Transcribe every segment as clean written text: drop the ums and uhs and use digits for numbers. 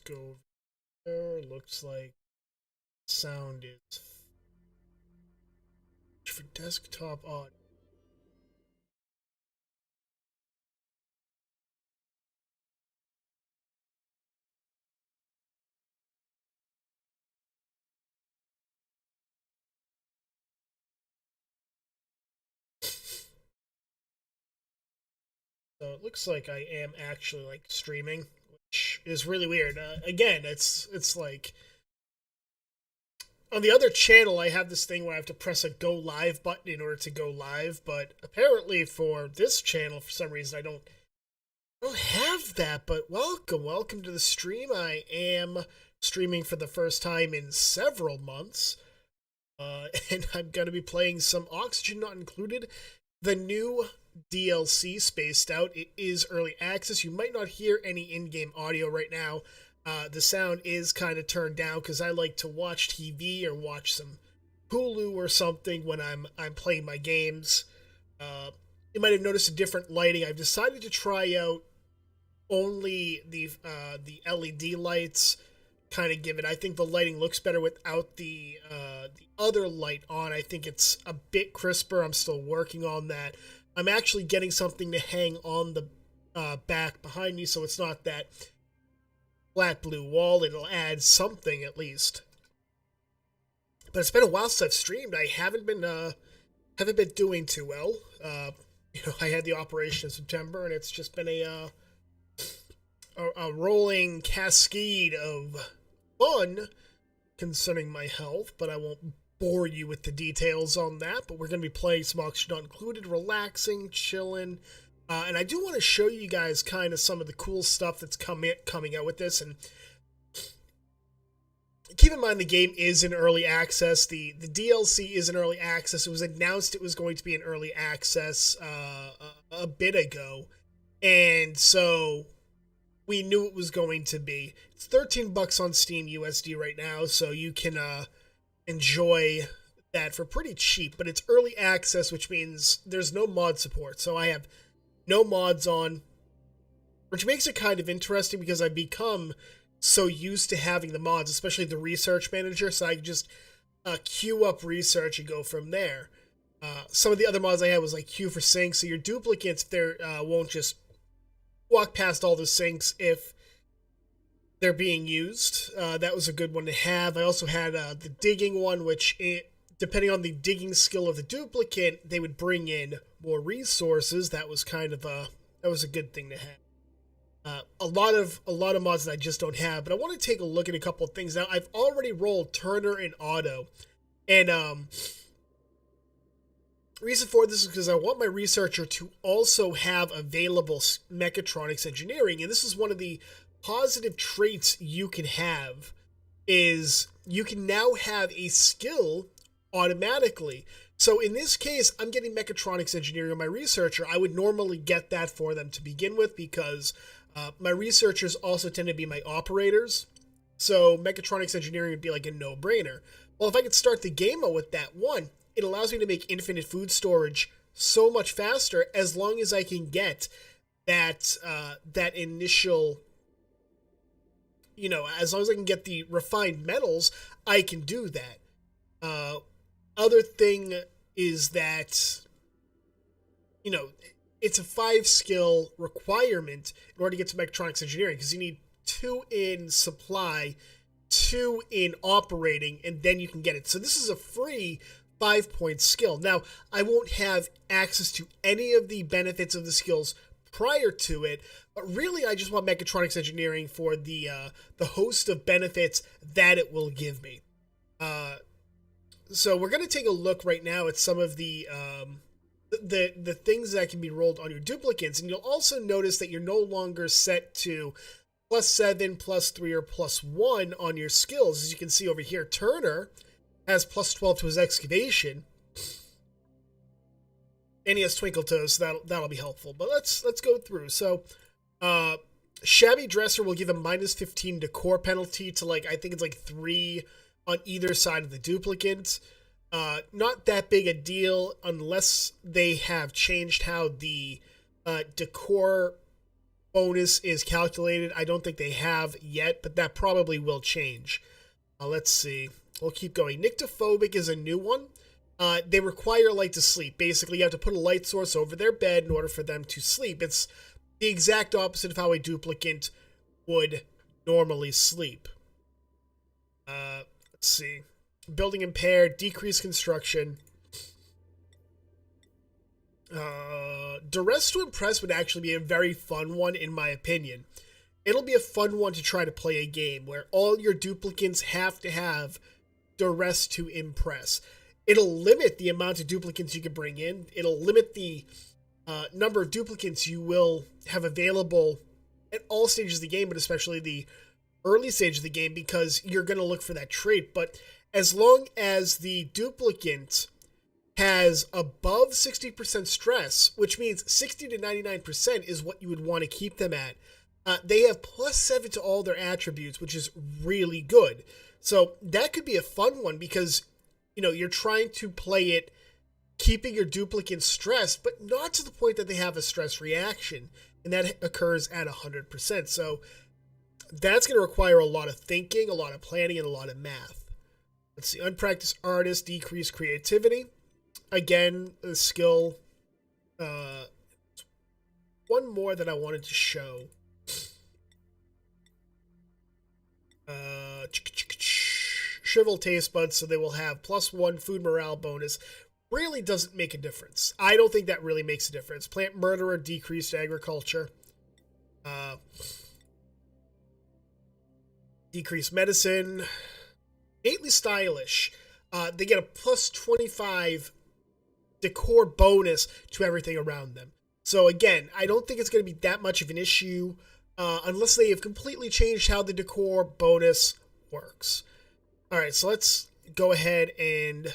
go over there. Looks like sound is for desktop audio. So it looks like I am actually like streaming, which is really weird. Again, it's like on the other channel I have this thing where I have to press a go live button in order to go live, but apparently for this channel for some reason I don't have that. But welcome to the stream. I am streaming for the first time in several months. And I'm going to be playing some Oxygen Not Included, the new DLC Spaced Out. It is early access. You might not hear any in-game audio right now. The sound is kind of turned down because I like to watch TV or watch some Hulu or something when I'm playing my games. You might have noticed a different lighting. I've decided to try out only the LED lights. Kind of give it. I think the lighting looks better without the other light on. I think it's a bit crisper. I'm still working on that. I'm actually getting something to hang on the back behind me, so it's not that flat blue wall. It'll add something at least. But it's been a while since I've streamed. I haven't been doing too well. I had the operation in September, and it's just been a rolling cascade of fun concerning my health, but I won't bore you with the details on that. But we're going to be playing some Oxygen Not Included, relaxing, chilling. And I do want to show you guys kind of some of the cool stuff that's coming out with this. And keep in mind the game is in early access. The DLC is in early access. It was announced it was going to be in early access a bit ago. And so we knew it was going to be. It's $13 on Steam USD right now, so you can enjoy that for pretty cheap. But it's early access, which means there's no mod support. So I have no mods on, which makes it kind of interesting because I've become so used to having the mods, especially the research manager, so I can just queue up research and go from there. Some of the other mods I had was like queue for sync, so your duplicates there won't just walk past all the sinks if they're being used. That was a good one to have. I also had the digging one, which depending on the digging skill of the duplicate, they would bring in more resources. That was a good thing to have. A lot of mods that I just don't have, but I want to take a look at a couple of things. Now I've already rolled Turner and Auto, and reason for this is because I want my researcher to also have available mechatronics engineering, and this is one of the positive traits you can have, is you can now have a skill automatically. So in this case, I'm getting mechatronics engineering on my researcher. I would normally get that for them to begin with because my researchers also tend to be my operators. So mechatronics engineering would be like a no-brainer. Well, if I could start the game out with that one, it allows me to make infinite food storage so much faster as long as I can get that that initial, as long as I can get the refined metals, I can do that. Other thing is that, it's a 5 skill requirement in order to get to mechatronics engineering because you need 2 in supply, 2 in operating, and then you can get it. So this is a free 5-point skill. Now, I won't have access to any of the benefits of the skills prior to it, but really I just want mechatronics engineering for the host of benefits that it will give me. So we're going to take a look right now at some of the things that can be rolled on your duplicates, and you'll also notice that you're no longer set to +7, +3, or +1 on your skills. As you can see over here, Turner has +12 to his excavation, and he has Twinkle Toes, so that'll be helpful. But let's go through. So, Shabby Dresser will give a -15 decor penalty to I think it's 3 on either side of the duplicate. Not that big a deal unless they have changed how the decor bonus is calculated. I don't think they have yet, but that probably will change. Let's see. We'll keep going. Nyctophobic is a new one. They require light to sleep. Basically, you have to put a light source over their bed in order for them to sleep. It's the exact opposite of how a duplicant would normally sleep. Let's see. Building impaired, decreased construction. Duress to Impress would actually be a very fun one, in my opinion. It'll be a fun one to try to play a game where all your duplicants have to have Duress to Impress. It'll limit the amount of duplicants you can bring in. It'll limit the number of duplicants you will have available at all stages of the game, but especially the early stage of the game, because you're going to look for that trait. But as long as the duplicant has above 60% stress, which means 60 to 99% is what you would want to keep them at, they have +7 to all their attributes, which is really good. So that could be a fun one because, you know, you're trying to play it keeping your duplicants stressed, but not to the point that they have a stress reaction, and that occurs at 100%. So that's going to require a lot of thinking, a lot of planning, and a lot of math. Let's see. Unpracticed Artist, decreased creativity. Again, the skill. One more that I wanted to show. Shrivel taste buds, so they will have +1 food morale bonus. Really doesn't make a difference. I don't think that really makes a difference. Plant Murderer, decreased agriculture. Decreased medicine. Innately stylish. They get a +25 decor bonus to everything around them. So again, I don't think it's going to be that much of an issue unless they have completely changed how the decor bonus works. All right, so let's go ahead and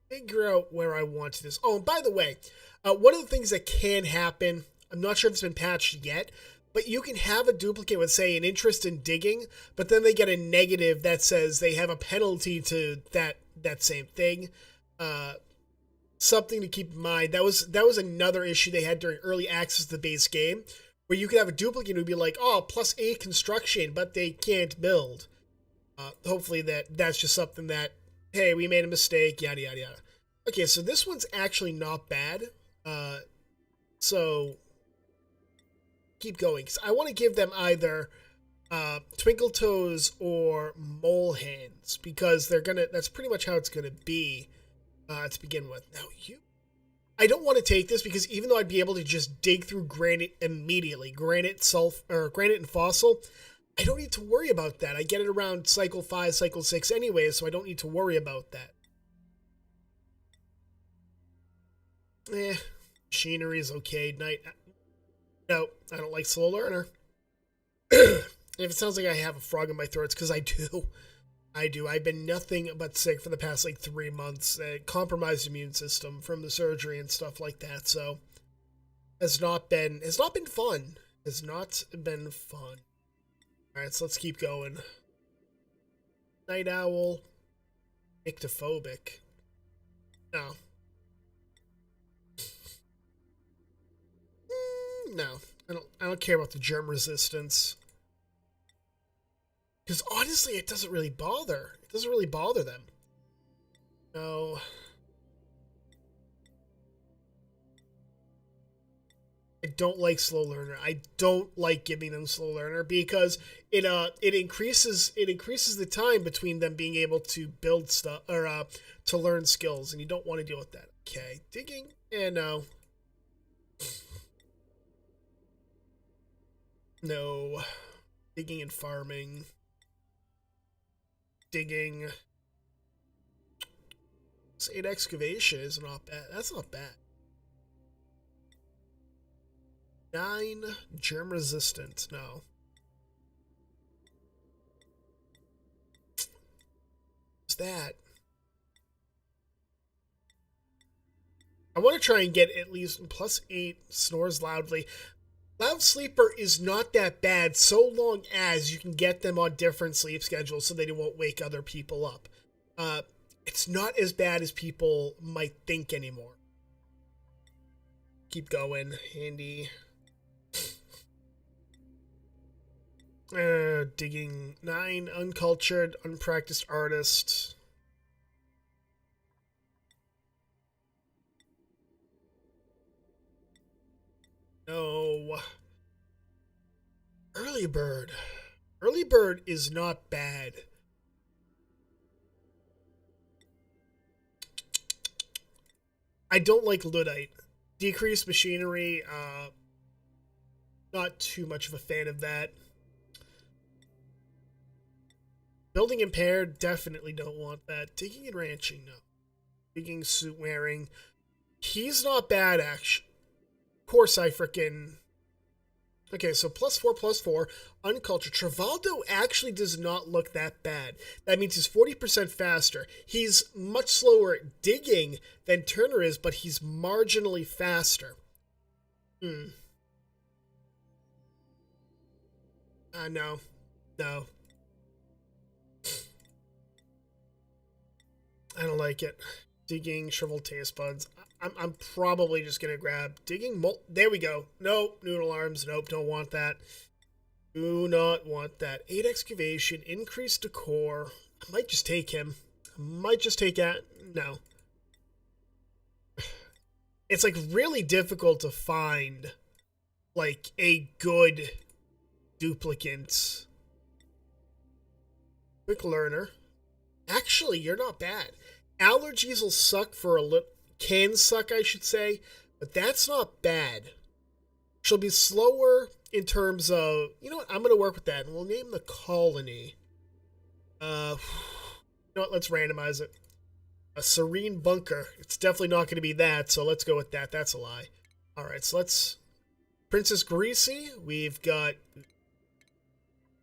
figure out where I want this. Oh, and by the way, one of the things that can happen, I'm not sure if it's been patched yet, but you can have a duplicate with, say, an interest in digging, but then they get a negative that says they have a penalty to that same thing. Something to keep in mind. That was another issue they had during early access to the base game, where you could have a duplicate who would be like, oh, +8 construction, but they can't build. Hopefully that's just something that, hey, we made a mistake, yada, yada, yada. Okay, so this one's actually not bad. So keep going, because I want to give them either Twinkle Toes or Mole Hands, because that's pretty much how it's gonna be to begin with. Now I don't want to take this because even though I'd be able to just dig through granite immediately, granite and fossil, I don't need to worry about that. I get it around cycle 5, cycle 6 anyway, so I don't need to worry about that. Machinery is okay. No, I don't like Slow Learner. If it sounds like I have a frog in my throat, it's because I do. I've been nothing but sick for the past 3 months. Compromised immune system from the surgery and stuff like that. So has not been fun. Has not been fun. All right, so let's keep going. Night Owl, Nyctophobic. No. No, I don't care about the germ resistance. Because honestly, it doesn't really bother. It doesn't really bother them. No. I don't like Slow Learner. I don't like giving them Slow Learner because it increases the time between them being able to build stuff or to learn skills, and you don't want to deal with that. Okay, digging, no. No. Digging and farming. Digging. 8 excavation is not bad. That's not bad. 9 germ resistant. No. What's that? I want to try and get at least +8 snores loudly. Loud Sleeper is not that bad so long as you can get them on different sleep schedules so they won't wake other people up. It's not as bad as people might think anymore. Keep going. Handy. Digging 9, uncultured, unpracticed artist. No. Early bird. Early bird is not bad. I don't like Luddite. Decreased machinery, not too much of a fan of that. Building impaired, definitely don't want that. Digging and ranching, no. Digging, suit wearing. He's not bad, actually. Of course, I frickin'. Okay, so +4, uncultured. Travaldo actually does not look that bad. That means he's 40% faster. He's much slower at digging than Turner is, but he's marginally faster. No. No. I don't like it. Digging, shriveled taste buds. I'm probably just going to grab digging. There we go. Nope. Noodle arms. Nope. Don't want that. Do not want that. 8 excavation. Increased decor. I might just take him. I might just take that. No. It's like really difficult to find like a good duplicate. Quick learner. Actually, you're not bad. Allergies will suck for a little. Can suck, I should say, but that's not bad. She'll be slower in terms of. You know what? I'm going to work with that, and we'll name the colony. You know what? Let's randomize it. A serene bunker. It's definitely not going to be that, so let's go with that. That's a lie. All right, so let's. Princess Greasy. We've got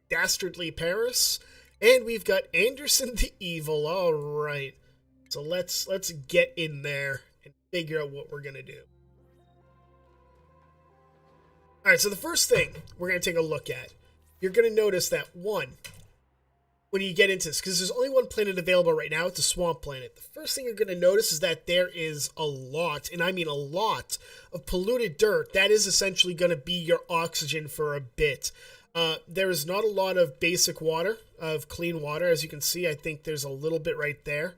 Dastardly Paris. And we've got Anderson the Evil. All right. So let's get in there and figure out what we're going to do. All right, so the first thing we're going to take a look at, you're going to notice that one, when you get into this, because there's only one planet available right now, it's a swamp planet. The first thing you're going to notice is that there is a lot, and I mean a lot, of polluted dirt. That is essentially going to be your oxygen for a bit. There is not a lot of basic water, of clean water. As you can see, I think there's a little bit right there.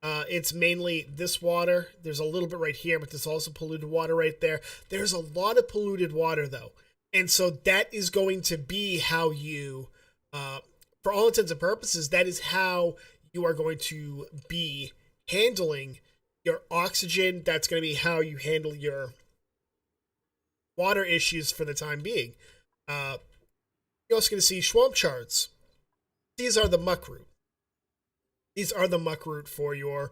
It's mainly this water. There's a little bit right here, but there's also polluted water right there. There's a lot of polluted water, though. And so that is going to be how you, for all intents and purposes, that is how you are going to be handling your oxygen. That's going to be how you handle your water issues for the time being. You're also going to see swamp shards. These are the muck root. These are the muck root for your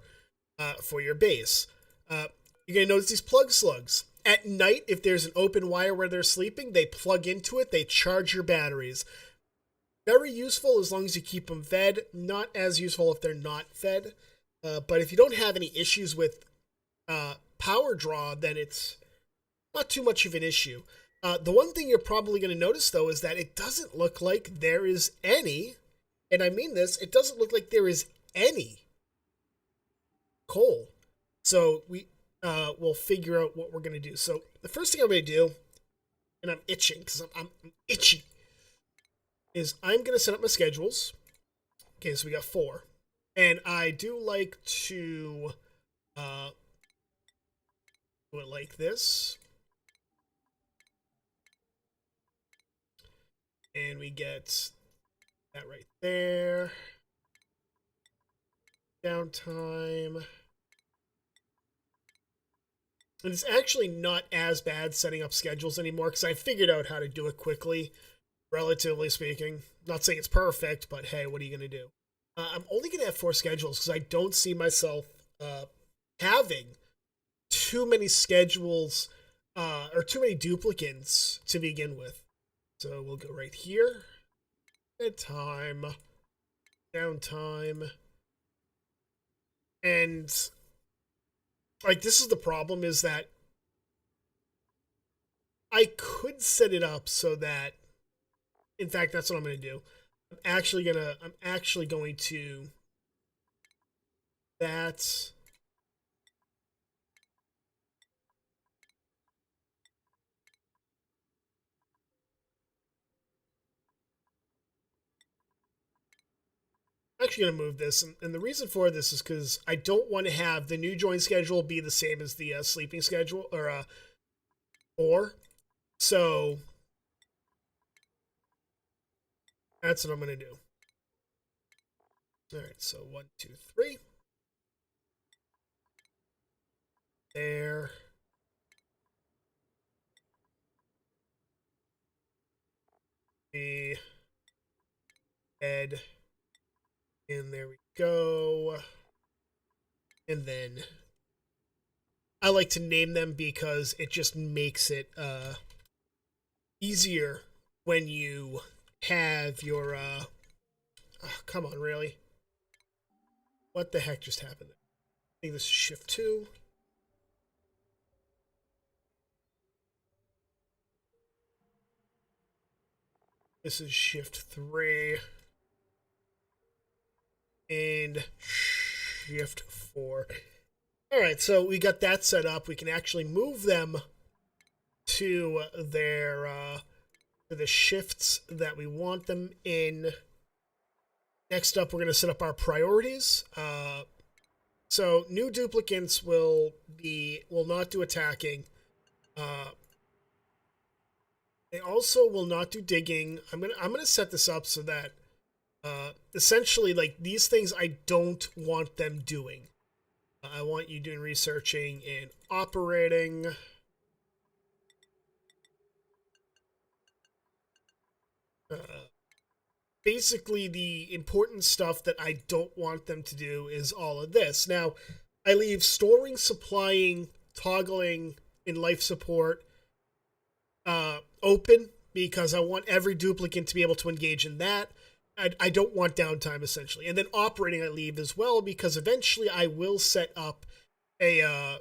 base. You're going to notice these plug slugs. At night, if there's an open wire where they're sleeping, they plug into it. They charge your batteries. Very useful as long as you keep them fed. Not as useful if they're not fed. But if you don't have any issues with power draw, then it's not too much of an issue. The one thing you're probably going to notice, though, is that it doesn't look like there is any, and I mean this, it doesn't look like there is any coal. So we'll figure out what we're going to do. So the first thing I'm going to do, and I'm itching because I'm itchy, is I'm going to set up my schedules. Okay, so we got 4. And I do like to do it like this. And we get that right there. Downtime. And it's actually not as bad setting up schedules anymore because I figured out how to do it quickly, relatively speaking. Not saying it's perfect, but hey, what are you going to do? I'm only going to have 4 schedules because I don't see myself having too many schedules or too many duplicates to begin with. So we'll go right here. Bedtime. Downtime. And like this is the problem is that I could set it up so that in fact that's what I'm going to do. I'm actually going to that actually going to move this, and the reason for this is because I don't want to have the new join schedule be the same as the sleeping schedule, or so that's what I'm going to do. All right, so 1, 2, 3. There. The bed. And there we go. And then I like to name them because it just makes it easier when you have your oh, come on, really? What the heck just happened? I think this is shift 2. This is shift 3. And shift 4. Alright, so we got that set up. We can actually move them to their to the shifts that we want them in. Next up, we're going to set up our priorities. So new duplicants will not do attacking. They also will not do digging. I'm gonna set this up so that essentially, like, these things I don't want them doing. I want you doing researching and operating. Basically, the important stuff that I don't want them to do is all of this. Now, I leave storing, supplying, toggling, and life support open because I want every duplicant to be able to engage in that. I don't want downtime, essentially. And then operating I leave as well because eventually I will set up a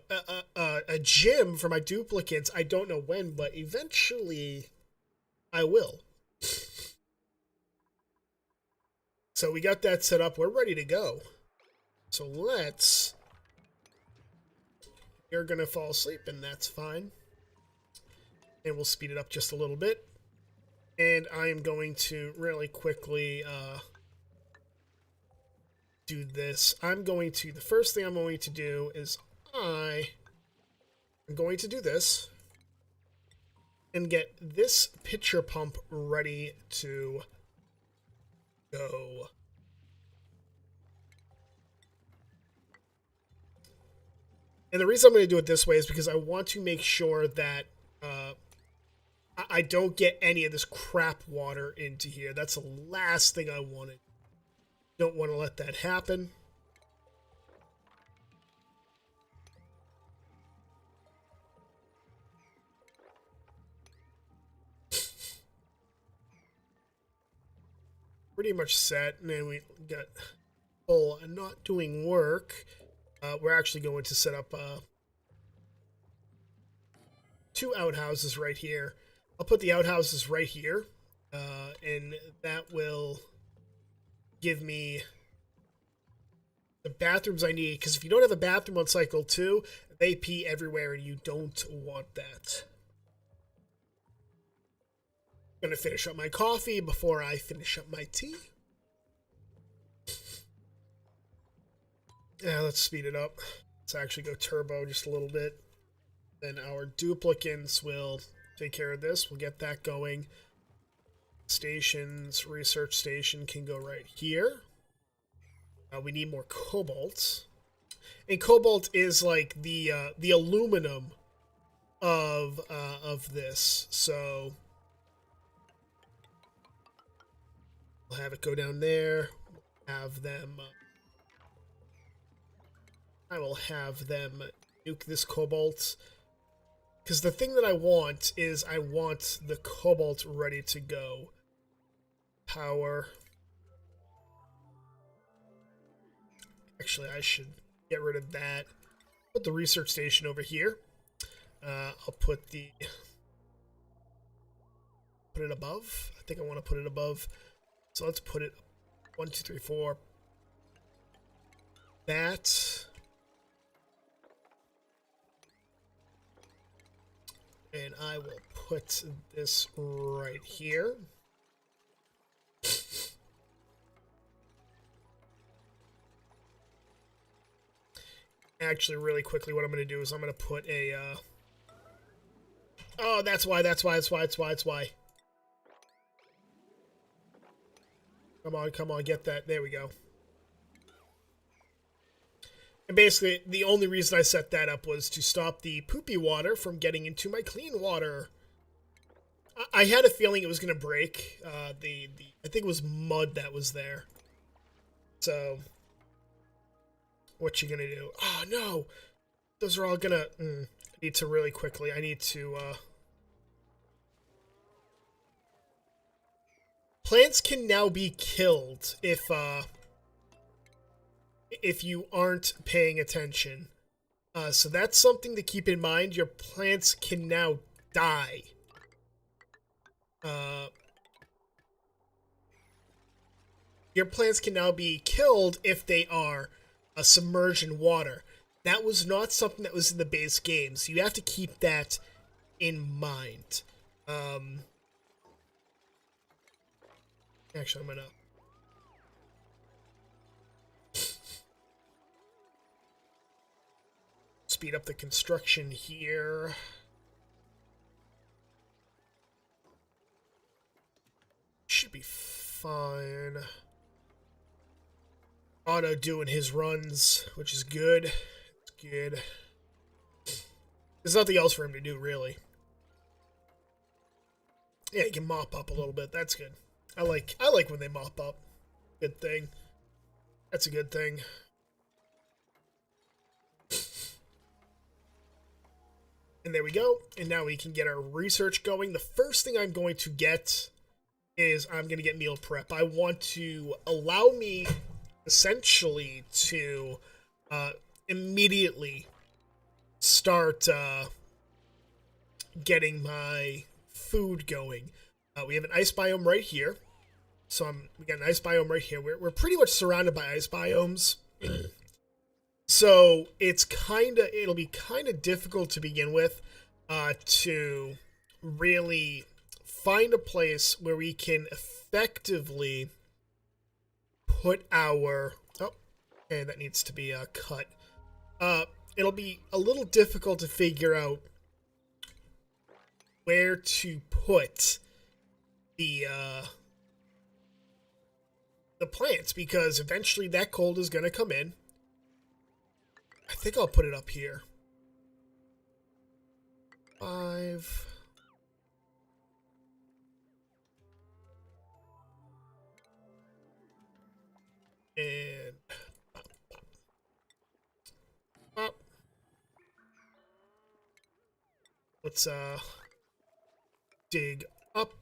gym for my duplicates. I don't know when, but eventually I will. So we got that set up. We're ready to go. So let's... You're going to fall asleep, and that's fine. And we'll speed it up just a little bit. And I am going to really quickly do this. The first thing I'm going to do is I'm going to do this and get this pitcher pump ready to go. And the reason I'm going to do it this way is because I want to make sure that I don't get any of this crap water into here. That's the last thing I wanted. Don't want to let that happen. Pretty much set. And then we got full not doing work. We're actually going to set up 2 outhouses right here. I'll put the outhouses right here, and that will give me the bathrooms I need, because if you don't have a bathroom on cycle 2, they pee everywhere, and you don't want that. I'm going to finish up my coffee before I finish up my tea. Yeah, let's speed it up. Let's actually go turbo just a little bit. Then our duplicants will take care of this. We'll get that going. Stations, research station can go right here. We need more cobalt. And cobalt is like the aluminum of this. So we'll have it go down there. Have them. I will have them nuke this cobalt. Because the thing that I want is I want the cobalt ready to go. Power. Actually, I should get rid of that. Put the research station over here. I'll put it above. I think I want to put it above. So let's put it 1, 2, 3, 4. That. And I will put this right here. Actually, really quickly, what I'm going to do is I'm going to put a, oh, that's why. Come on, get that. There we go. And basically, the only reason I set that up was to stop the poopy water from getting into my clean water. I had a feeling it was going to break. I think it was mud that was there. So, what you going to do? Oh, no. Those are all going to... I need to really quickly... I need to... Plants can now be killed if you aren't paying attention. So that's something to keep in mind. Your plants can now die. Your plants can now be killed if they are submerged in water. That was not something that was in the base game, so you have to keep that in mind. Actually, I'm gonna... speed up the construction here. Should be fine. Auto doing his runs, which is good. It's good. There's nothing else for him to do, really. Yeah, he can mop up a little bit. That's good. I like when they mop up. Good thing. That's a good thing. And there we go. And now we can get our research going. The first thing I'm going to get is I'm going to get meal prep. I want to allow me essentially to immediately start getting my food going. We have an ice biome right here. So we got an ice biome right here. We're pretty much surrounded by ice biomes. So it'll be kind of difficult to begin with to really find a place where we can effectively put our... Oh, okay, that needs to be cut. It'll be a little difficult to figure out where to put the plants, because eventually that cold is going to come in. I think I'll put it up here. 5. And up. Let's dig up.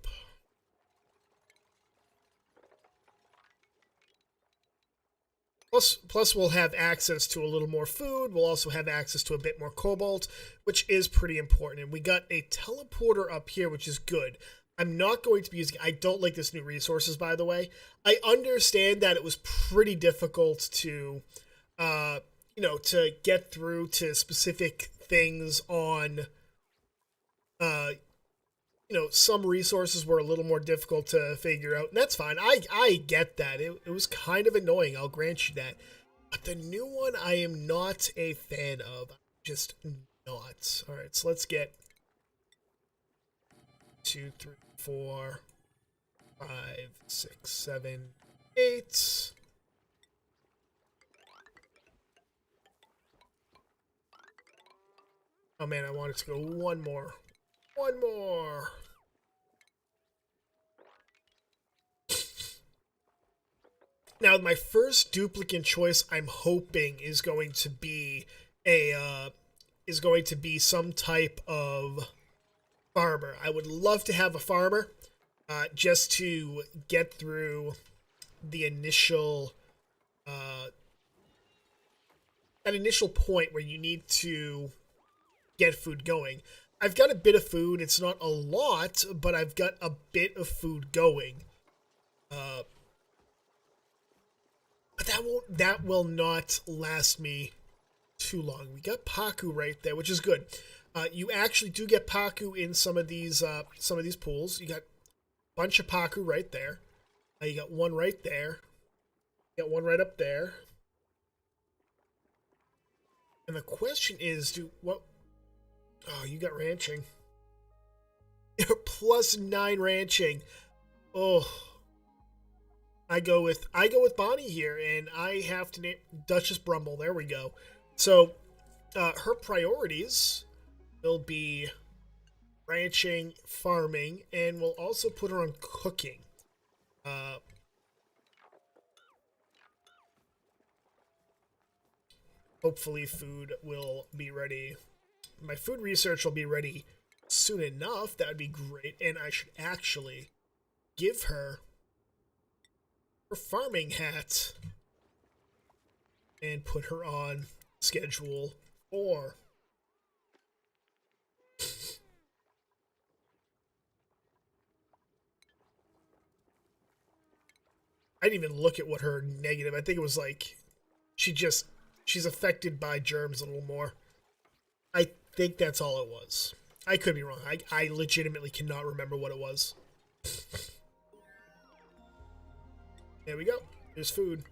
Plus, we'll have access to a little more food. We'll also have access to a bit more cobalt, which is pretty important. And we got a teleporter up here, which is good. I'm not going to be using... I don't like this new resources, by the way. I understand that it was pretty difficult to, to get through to specific things on... some resources were a little more difficult to figure out, and that's fine. I get that. It was kind of annoying, I'll grant you that. But the new one, I am not a fan of. Just not. Alright, so let's get 2, 3, 4, 5, 6, 7, 8. Oh man, I want it to go one more. One more. Now, my first duplicate choice, I'm hoping, is going to be some type of farmer. I would love to have a farmer, just to get through the initial that initial point where you need to get food going. I've got a bit of food. It's not a lot, but I've got a bit of food going. But that will not last me too long. We got Paku right there, which is good. You actually do get Paku in some of these pools. You got a bunch of Paku right there. You got one right there. You got one right up there. And And the question is, do what? Oh, you got ranching. Plus 9 ranching. Oh, I go with Bonnie here, and I have to name Duchess Brumble. There we go. So, her priorities will be ranching, farming, and we'll also put her on cooking. Hopefully, food will be ready. My food research will be ready soon enough. That would be great, and I should actually give her farming hat and put her on schedule 4. I didn't even look at what her negative. I think it was like she's affected by germs a little more. I think that's all it was. I could be wrong. I legitimately cannot remember what it was. There we go. There's food.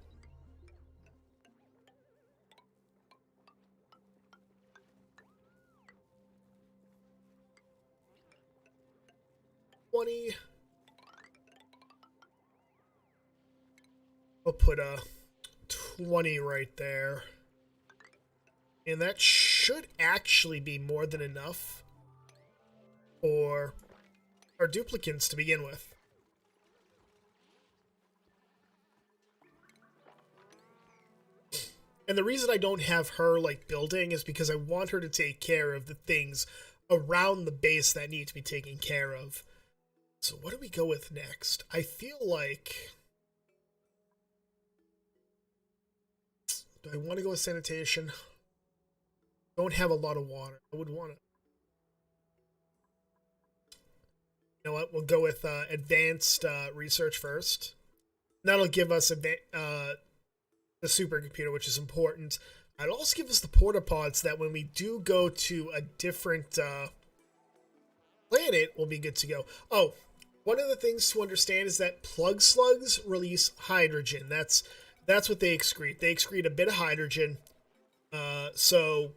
I'll put a 20 right there. And that should actually be more than enough for our duplicants to begin with. And the reason I don't have her like building is because I want her to take care of the things around the base that need to be taken care of. So what do we go with next? I feel like... Do I want to go with sanitation? Don't have a lot of water. I would want to... You know what? We'll go with advanced research first. That'll give us the supercomputer, which is important. It'll also give us the portapods that when we do go to a different planet, we'll be good to go. Oh, one of the things to understand is that plug slugs release hydrogen. That's what they excrete. They excrete a bit of hydrogen. So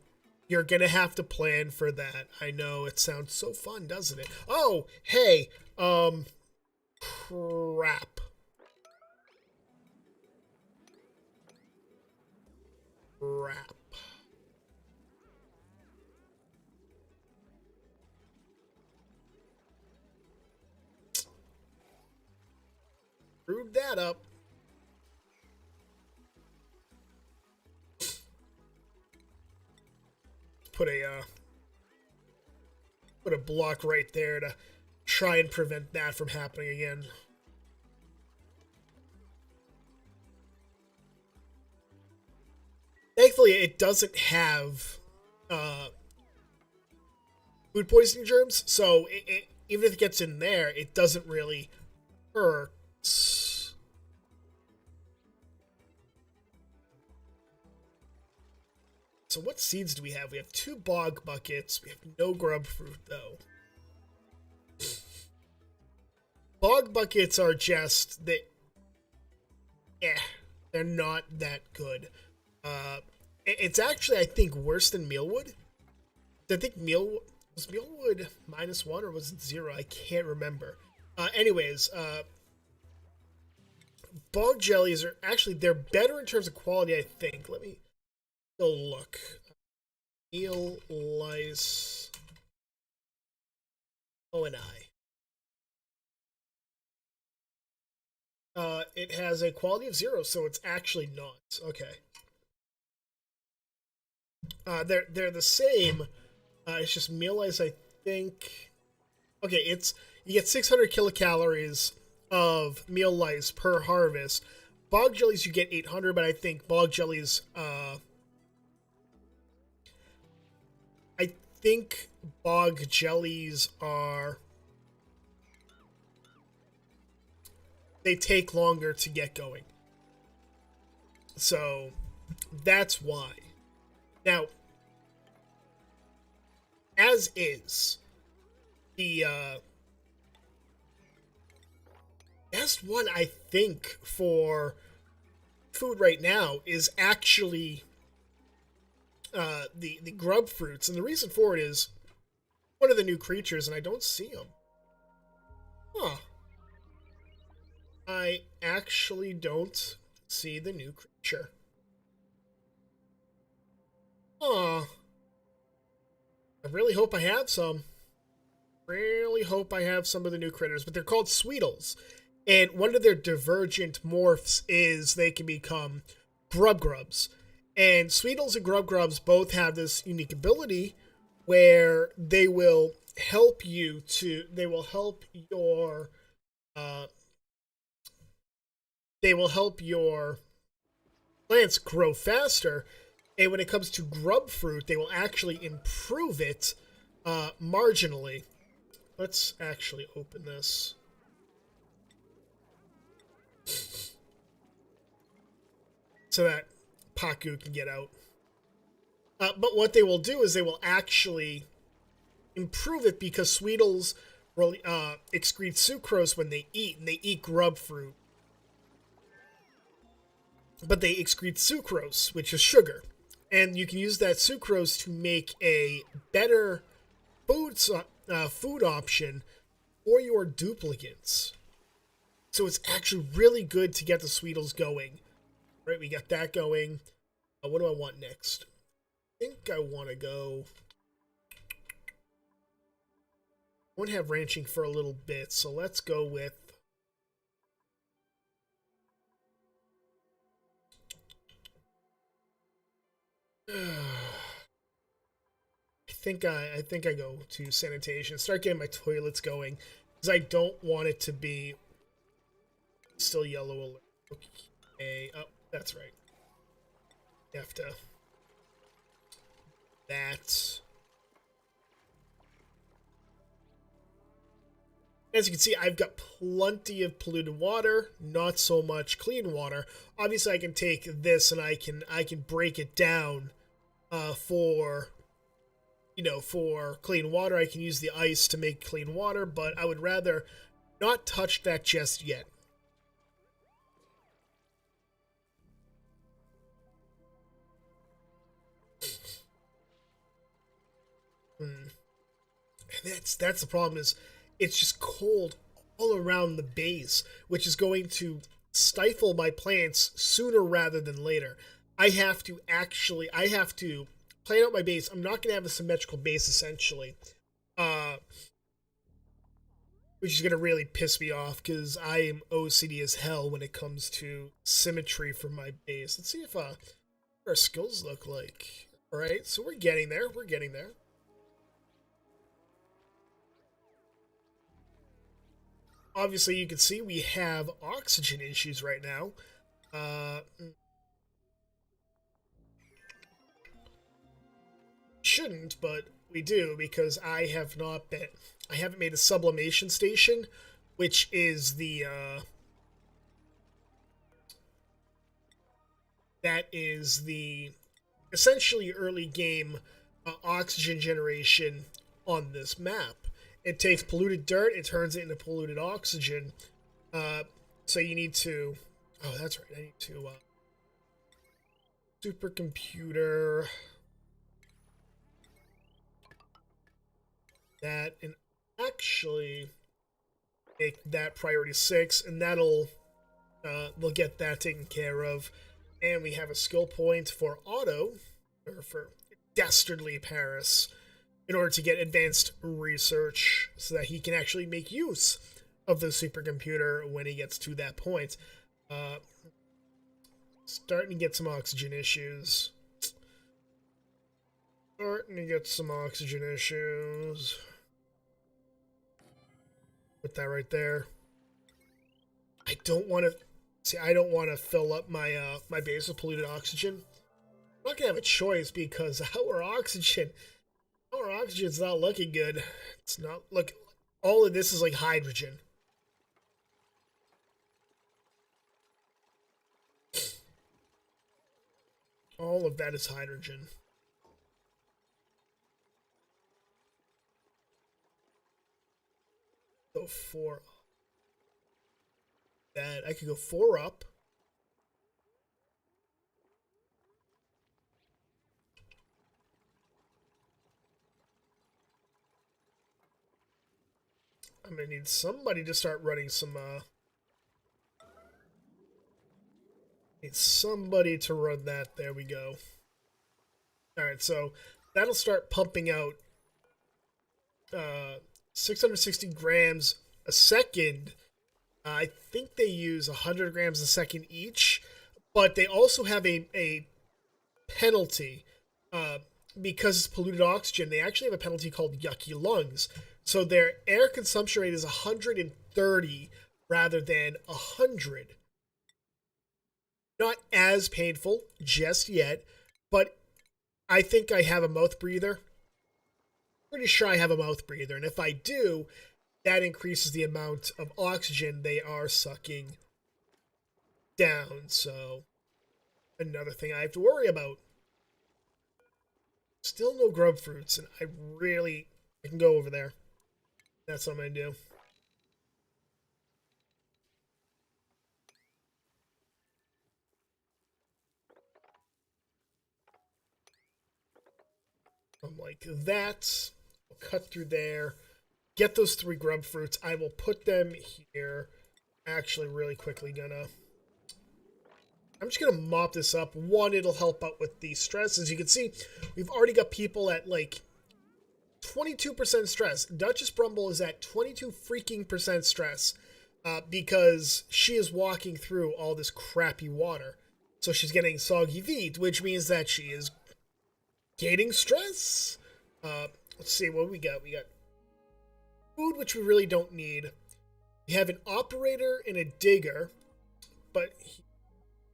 you're going to have to plan for that. I know it sounds so fun, doesn't it? Oh, hey, crap. Crap. Screwed that up. Put a block right there to try and prevent that from happening again. Thankfully, it doesn't have food poisoning germs, so even if it gets in there, it doesn't really hurt. So what seeds do we have? We have 2 bog buckets. We have no grub fruit, though. Bog buckets are just... they're not that good. It's actually, I think, worse than mealwood. I think was mealwood -1 or was it 0? I can't remember. Anyways, bog jellies are actually, they're better in terms of quality, I think. Let me go look. Meal lice. O&I. It has a quality of 0, so it's actually not. Okay. They're the same. It's just meal lice, I think. Okay, you get 600 kilocalories of meal lice per harvest. Bog jellies you get 800, but I think bog jellies I think bog jellies are... They take longer to get going. So, that's why. Now, as is, the best one, I think, for food right now is actually the grub fruits, and the reason for it is one of the new creatures, and I don't see them. Huh. I actually don't see the new creature. Huh. I really hope I have some. Really hope I have some of the new critters, but they're called Sweetles. And one of their divergent morphs is they can become Grubs. And Sweetles and Grubs both have this unique ability where they will help you to, uh, they will help your plants grow faster. And when it comes to grub fruit, they will actually improve it marginally. Let's actually open this. So that Paku can get out. But what they will do is they will actually improve it because Sweetles really, excrete sucrose when they eat, and they eat grub fruit. But they excrete sucrose, which is sugar. And you can use that sucrose to make a better food option for your duplicates. So it's actually really good to get the Sweetles going. Right, we got that going. What do I want next? I think I want to go... I won't have ranching for a little bit, so let's go with... I think I go to sanitation. Start getting my toilets going because I don't want it to be still yellow alert. Okay. Oh, that's right. You have to. That. As you can see, I've got plenty of polluted water, not so much clean water. Obviously, I can take this and I can break it down for clean water. I can use the ice to make clean water, but I would rather not touch that just yet. And that's the problem is it's just cold all around the base, which is going to stifle my plants sooner rather than later. I have to plan out my base. I'm not going to have a symmetrical base essentially, which is going to really piss me off because I am OCD as hell when it comes to symmetry for my base. Let's see if our skills look like. All right, so we're getting there. We're getting there. Obviously, you can see we have oxygen issues right now. Shouldn't, but we do because I haven't made a sublimation station, which is that is the essentially early game oxygen generation on this map. It takes polluted dirt, it turns it into polluted oxygen. So you need to. Oh, that's right. I need to. Supercomputer. That and actually make that priority 6, and they'll get that taken care of. And we have a skill point for Otto, or for Dastardly Paris, in order to get advanced research so that he can actually make use of the supercomputer when he gets to that point. Starting to get some oxygen issues. Put that right there. I don't want to fill up my base with polluted oxygen. I'm not gonna have a choice because our oxygen's not looking good. It's not look. All of this is like hydrogen. All of that is hydrogen. Go 4 up. That I could go 4 up. I'm gonna need somebody to start running some, need somebody to run that. There we go. Alright, so that'll start pumping out 660 grams a second. I think they use 100 grams a second each, but they also have a penalty. Because it's polluted oxygen, they actually have a penalty called yucky lungs. So their air consumption rate is 130 rather than 100. Not as painful just yet, but I think I have a mouth breather. Pretty sure I have a mouth breather, and if I do, that increases the amount of oxygen they are sucking down. So, another thing I have to worry about. Still no grub fruits, and I can go over there. That's what I'm gonna do. I'm like that. I'll cut through there. Get those 3 grub fruits. I will put them here. Actually, really quickly I'm just gonna mop this up. One, it'll help out with the stress. As you can see, we've already got people at like 22% stress. Duchess Brumble is at 22 freaking percent stress because she is walking through all this crappy water. So she's getting soggy feet, which means that she is gaining stress. Let's see what we got. We got food, which we really don't need. We have an operator and a digger, but he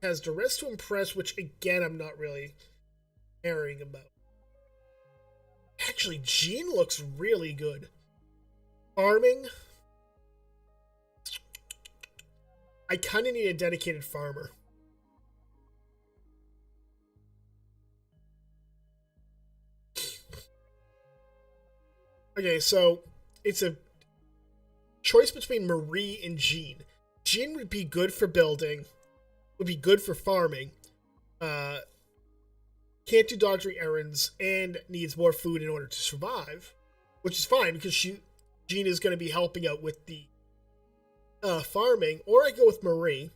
has duress to impress, which again I'm not really caring about. Actually, Jean looks really good. Farming. I kind of need a dedicated farmer. Okay, so it's a choice between Marie and Jean. Jean would be good for building, would be good for farming, can't do dodgy errands, and needs more food in order to survive, which is fine because Jean is going to be helping out with the farming. Or I go with Marie,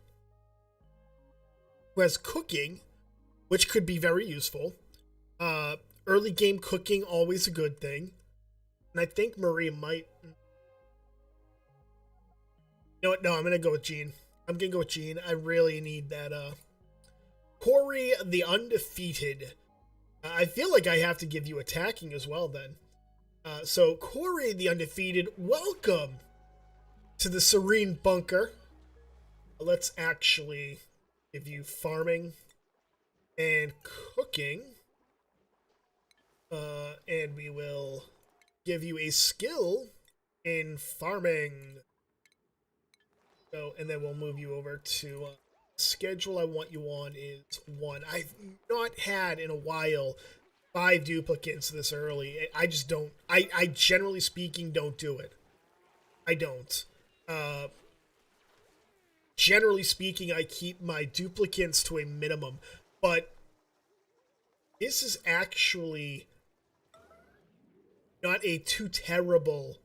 who has cooking, which could be very useful. Early game cooking, always a good thing. And I think Marie might... You know what? No, I'm going to go with Jean. I'm going to go with Jean. I really need that. Corey the Undefeated. I feel like I have to give you attacking as well then. So, Corey the Undefeated, welcome to the Serene Bunker. Let's actually give you farming and cooking. And we will give you a skill in farming. So, and then we'll move you over to schedule I want you on is 1. I've not had in a while 5 duplicates this early. I just don't. I generally speaking don't do it. I don't. Generally speaking, I keep my duplicates to a minimum. But this is actually not a too terrible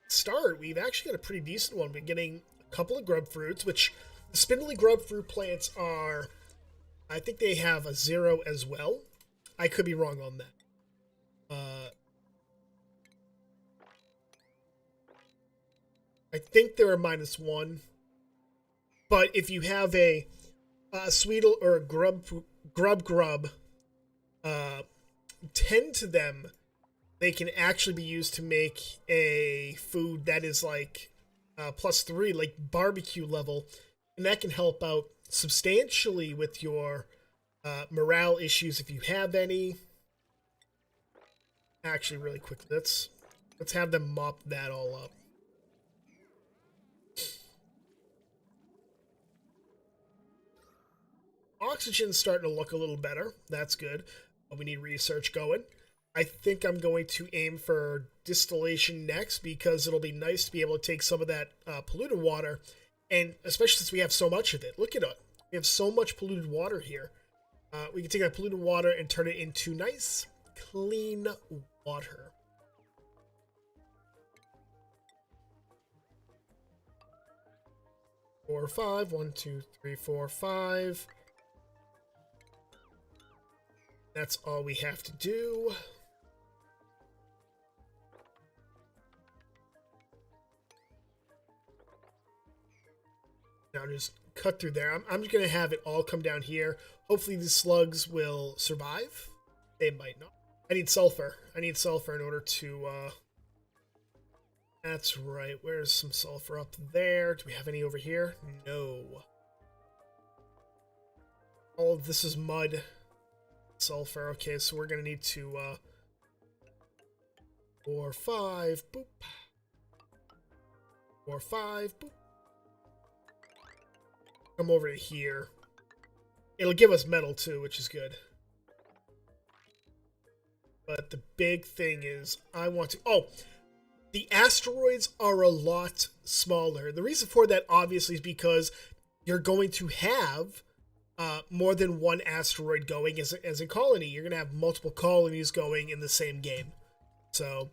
start. We've actually got a pretty decent one. We're getting a couple of grub fruits, which the spindly grub fruit plants are, I think they have a 0 as well. I could be wrong on that. I think they're a -1. But if you have a sweetle or a grub, 10 to them, they can actually be used to make a food that is like +3, like barbecue level. And that can help out substantially with your morale issues if you have any. Actually, really quickly, let's have them mop that all up. Oxygen's starting to look a little better. That's good. We need research going. I think I'm going to aim for distillation next because it'll be nice to be able to take some of that polluted water, and especially since we have so much of it. Look at it. We have so much polluted water here. We can take that polluted water and turn it into nice, clean water. 4, 5. 1, 2, 3, 4, 5. That's all we have to do. Now just cut through there. I'm just going to have it all come down here. Hopefully the slugs will survive. They might not. I need sulfur. I need sulfur in order to... That's right. Where's some sulfur up there? Do we have any over here? No. All of this is mud. Sulfur. Okay, so we're going to need to... 4, 5. Boop. 4, 5. Boop. Come over to here. It'll give us metal too, which is good. But the big thing is, I want to... Oh! The asteroids are a lot smaller. The reason for that, obviously, is because you're going to have more than one asteroid going as a colony. You're going to have multiple colonies going in the same game. So,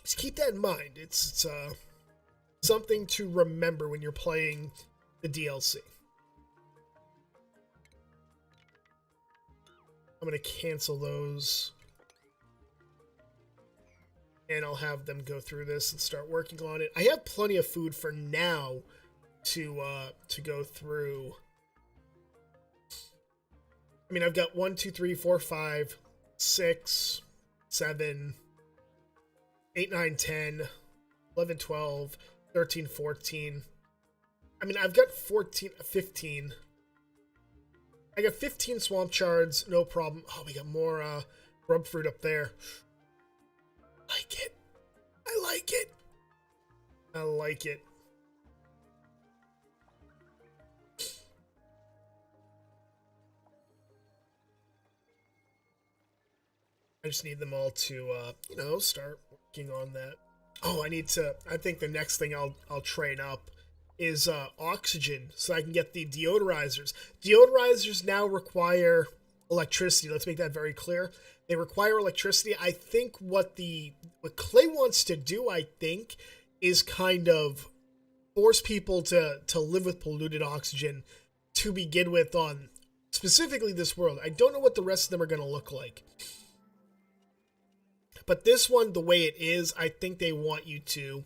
just keep that in mind. It's something to remember when you're playing the DLC. I'm going to cancel those. And I'll have them go through this and start working on it. I have plenty of food for now to go through. I mean, I've got 1, 2, 3, 4, 5, 6, 7, 8, 9, 10, 11, 12, 13, 14. I mean, I've got 14, 15. I got 15 swamp shards, no problem. Oh, we got more grub fruit up there. Like it. I like it. I like it. I just need them all to, start working on that. Oh, I think the next thing I'll train up is oxygen, so I can get the deodorizers. Deodorizers now require electricity. Let's make that very clear. They require electricity. I think what Clay wants to do, I think, is kind of force people to live with polluted oxygen to begin with on specifically this world. I don't know what the rest of them are going to look like. But this one, the way it is, I think they want you to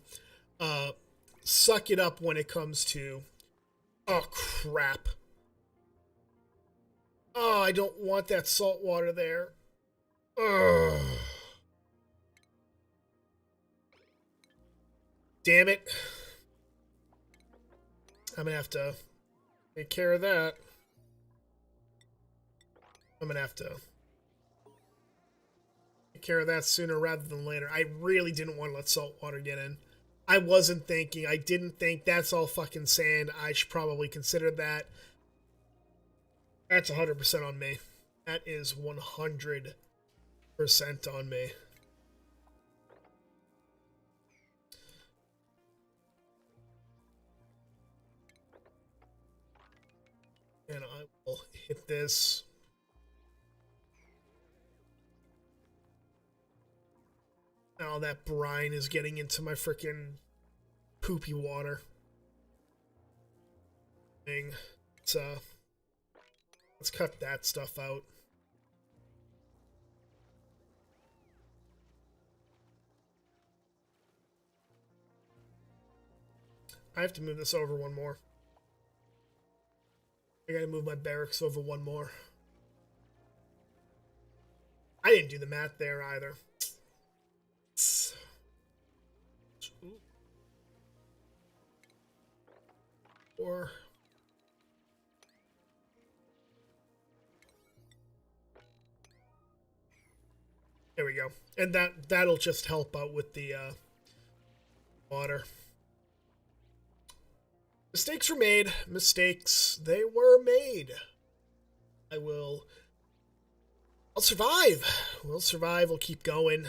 suck it up when it comes to... Oh, crap. Oh, I don't want that salt water there. Ugh. Damn it. I'm gonna have to take care of that. I'm gonna have to take care of that sooner rather than later. I really didn't want to let salt water get in. I didn't think that's all fucking sand. I should probably consider that. That's 100% on me. That is 100% on me. And I will hit this. Now that brine is getting into my frickin' poopy water. Let's cut that stuff out. I have to move this over one more. I gotta move my barracks over one more. I didn't do the math there either. Or... There we go. And that'll just help out with the water. Mistakes were made. Mistakes, they were made. I'll survive. We'll survive. We'll keep going.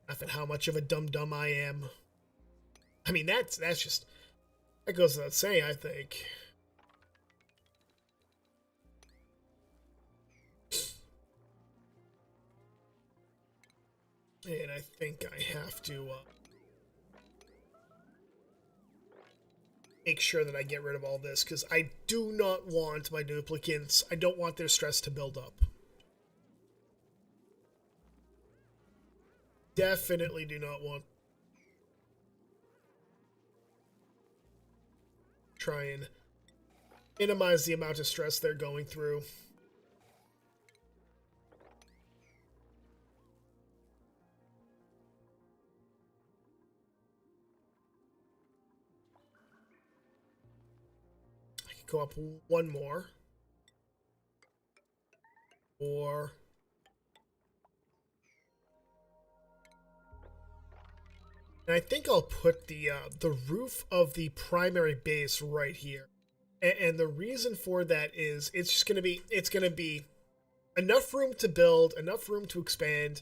Laughing how much of a dum-dum I am. I mean, that's just... That goes without saying, I think. And I think I have to make sure that I get rid of all this, because I do not want my duplicants. I don't want their stress to build up. Definitely do not want. Try and minimize the amount of stress they're going through. I can go up one more. Or and I think I'll put the roof of the primary base right here. And the reason for that is it's gonna be enough room to build, enough room to expand.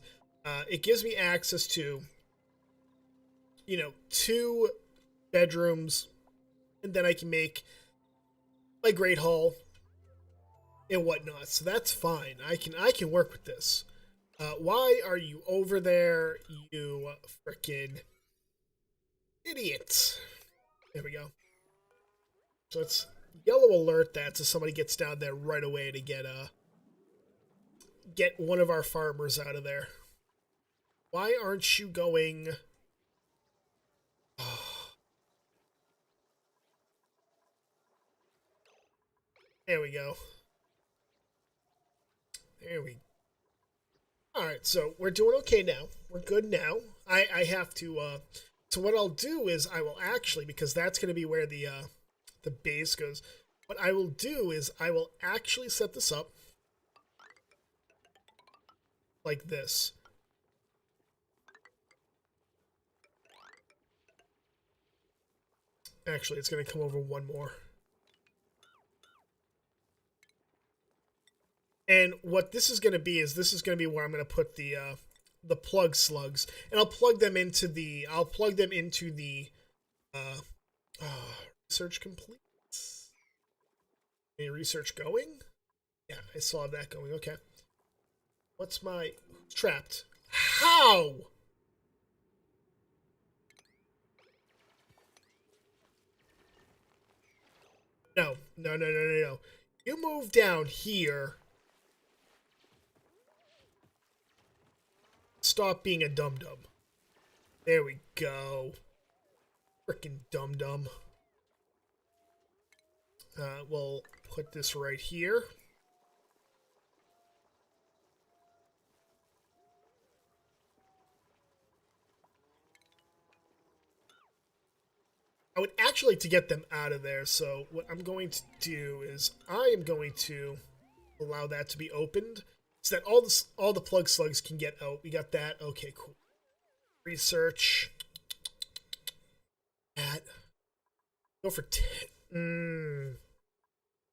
It gives me access to, 2 bedrooms, and then I can make my great hall and whatnot. So that's fine. I can work with this. Why are you over there, you frickin' idiot? There we go. So let's yellow alert that so somebody gets down there right away to get one of our farmers out of there. Why aren't you going? There we go. There we go. Alright, so we're doing okay now. We're good now. I have to, so what I'll do is I will actually, because that's going to be where the base goes, what I will do is I will actually set this up like this. Actually, it's going to come over one more. And what this is going to be is this is going to be where I'm going to put the plug slugs, and I'll plug them into the research complete. Any research going? Yeah, I saw that going. Okay. What's my trapped? How? No, no, no, no, no, no. You move down here. Stop being a dum-dum. There we go. Frickin' dum-dum. We'll put this right here. I would actually like to get them out of there, so what I'm going to do is I am going to allow that to be opened so that all the plug slugs can get out. We got that. Okay, cool. Research. That. Go for 10.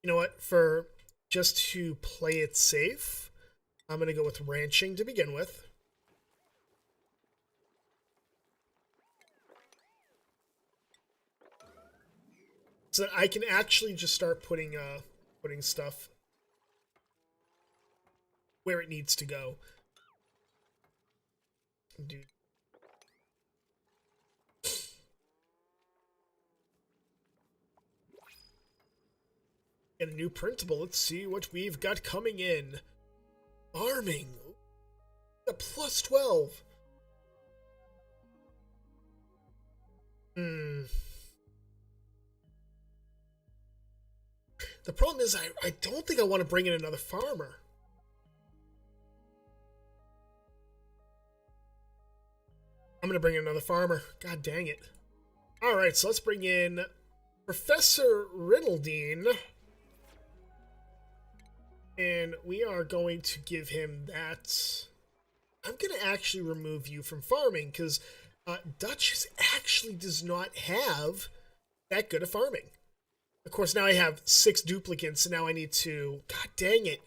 You know what? For just to play it safe, I'm going to go with ranching to begin with. So that I can actually just start putting stuff where it needs to go. Dude. Get a new printable. Let's see what we've got coming in. Farming. A plus 12. The problem is I don't think I want to bring in another farmer. I'm going to bring in another farmer. God dang it. Alright, so let's bring in Professor Riddledine. And we are going to give him that. I'm going to actually remove you from farming because Duchess actually does not have that good at farming. Of course, now I have 6 duplicates, and now I need to... God dang it.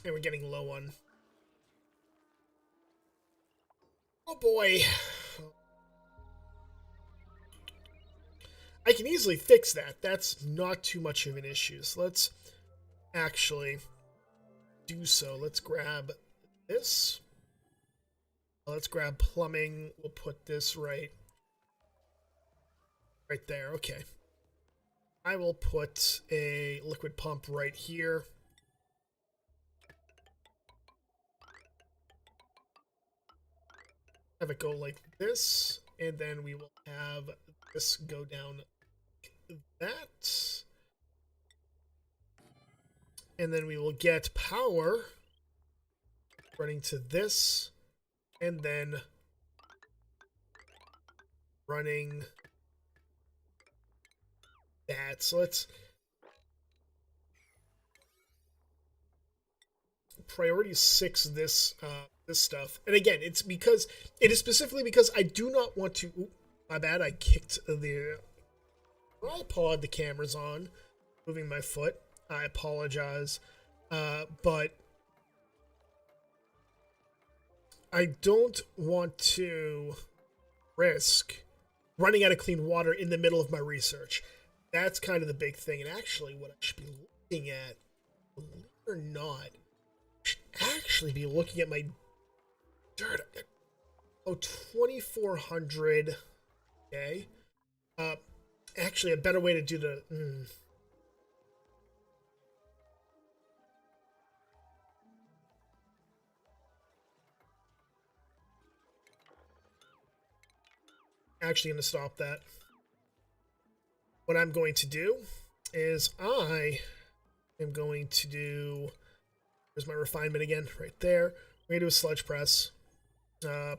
And we're getting low on... Oh boy. I can easily fix that. That's not too much of an issue. So let's actually do so. Let's grab this. Let's grab plumbing. We'll put this right there. Okay. I will put a liquid pump right here. Have it go like this, and then we will have this go down like that. And then we will get power running to this, and then running that. So let's priority 6 this this stuff. And again, it is specifically because I do not want to. Ooh, my bad. I kicked the tripod the camera's on, moving my foot. I apologize, but I don't want to risk running out of clean water in the middle of my research. That's kind of the big thing. And actually, what I should be looking at, believe it or not, I should actually be looking at my dirt. Oh, 2,400. Okay. Actually, a better way to do the. Actually, going to stop that. What I'm going to do is I am going to do. There's my refinement again, right there. We're going to do a sludge press.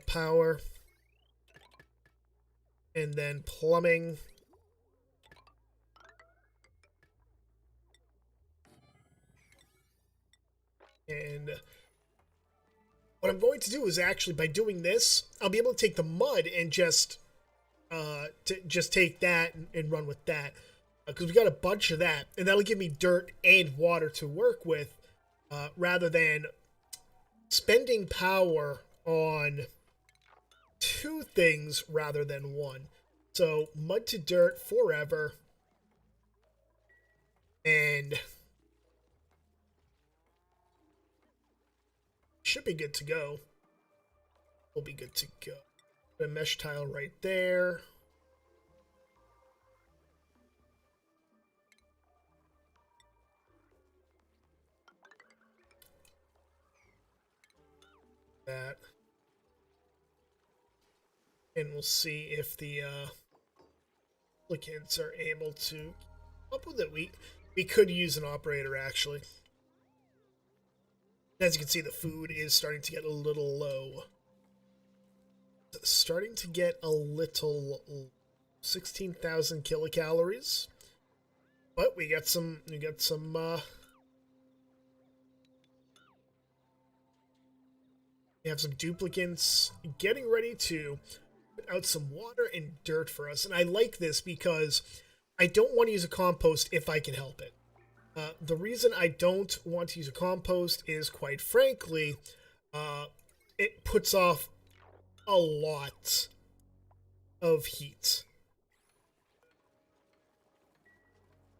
Power. And then plumbing. And what I'm going to do is actually, by doing this, I'll be able to take the mud and just take that and run with that. Because we got a bunch of that. And that'll give me dirt and water to work with, rather than spending power on 2 things rather than 1. So, mud to dirt forever. And should be good to go. We'll be good to go. A mesh tile right there. That. And we'll see if the applicants are able to keep up with it. We could use an operator, actually. As you can see, the food is starting to get a little low. Starting to get a little 16,000 kilocalories. But we got some we have some duplicants getting ready to put out some water and dirt for us. And I like this because I don't want to use a compost if I can help it. The reason I don't want to use a compost is, quite frankly, it puts off a lot of heat.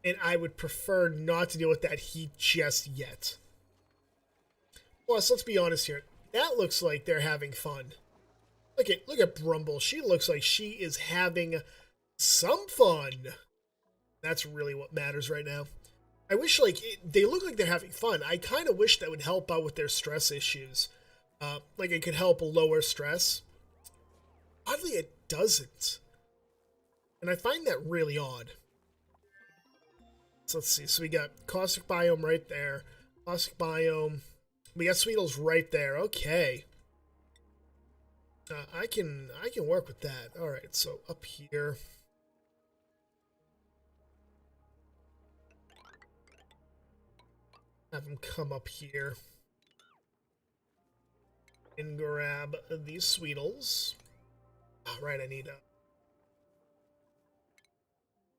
And I would prefer not to deal with that heat just yet. Plus, let's be honest here. That looks like they're having fun. Look at Brumble. She looks like she is having some fun. That's really what matters right now. I wish, they look like they're having fun. I kind of wish that would help out with their stress issues. Like it could help lower stress. Oddly, it doesn't. And I find that really odd. So let's see. So we got Caustic Biome right there. Caustic Biome. We got Sweetles right there. Okay. I can work with that. All right. So up here. Have them come up here and grab these Sweetles. All right, I need a.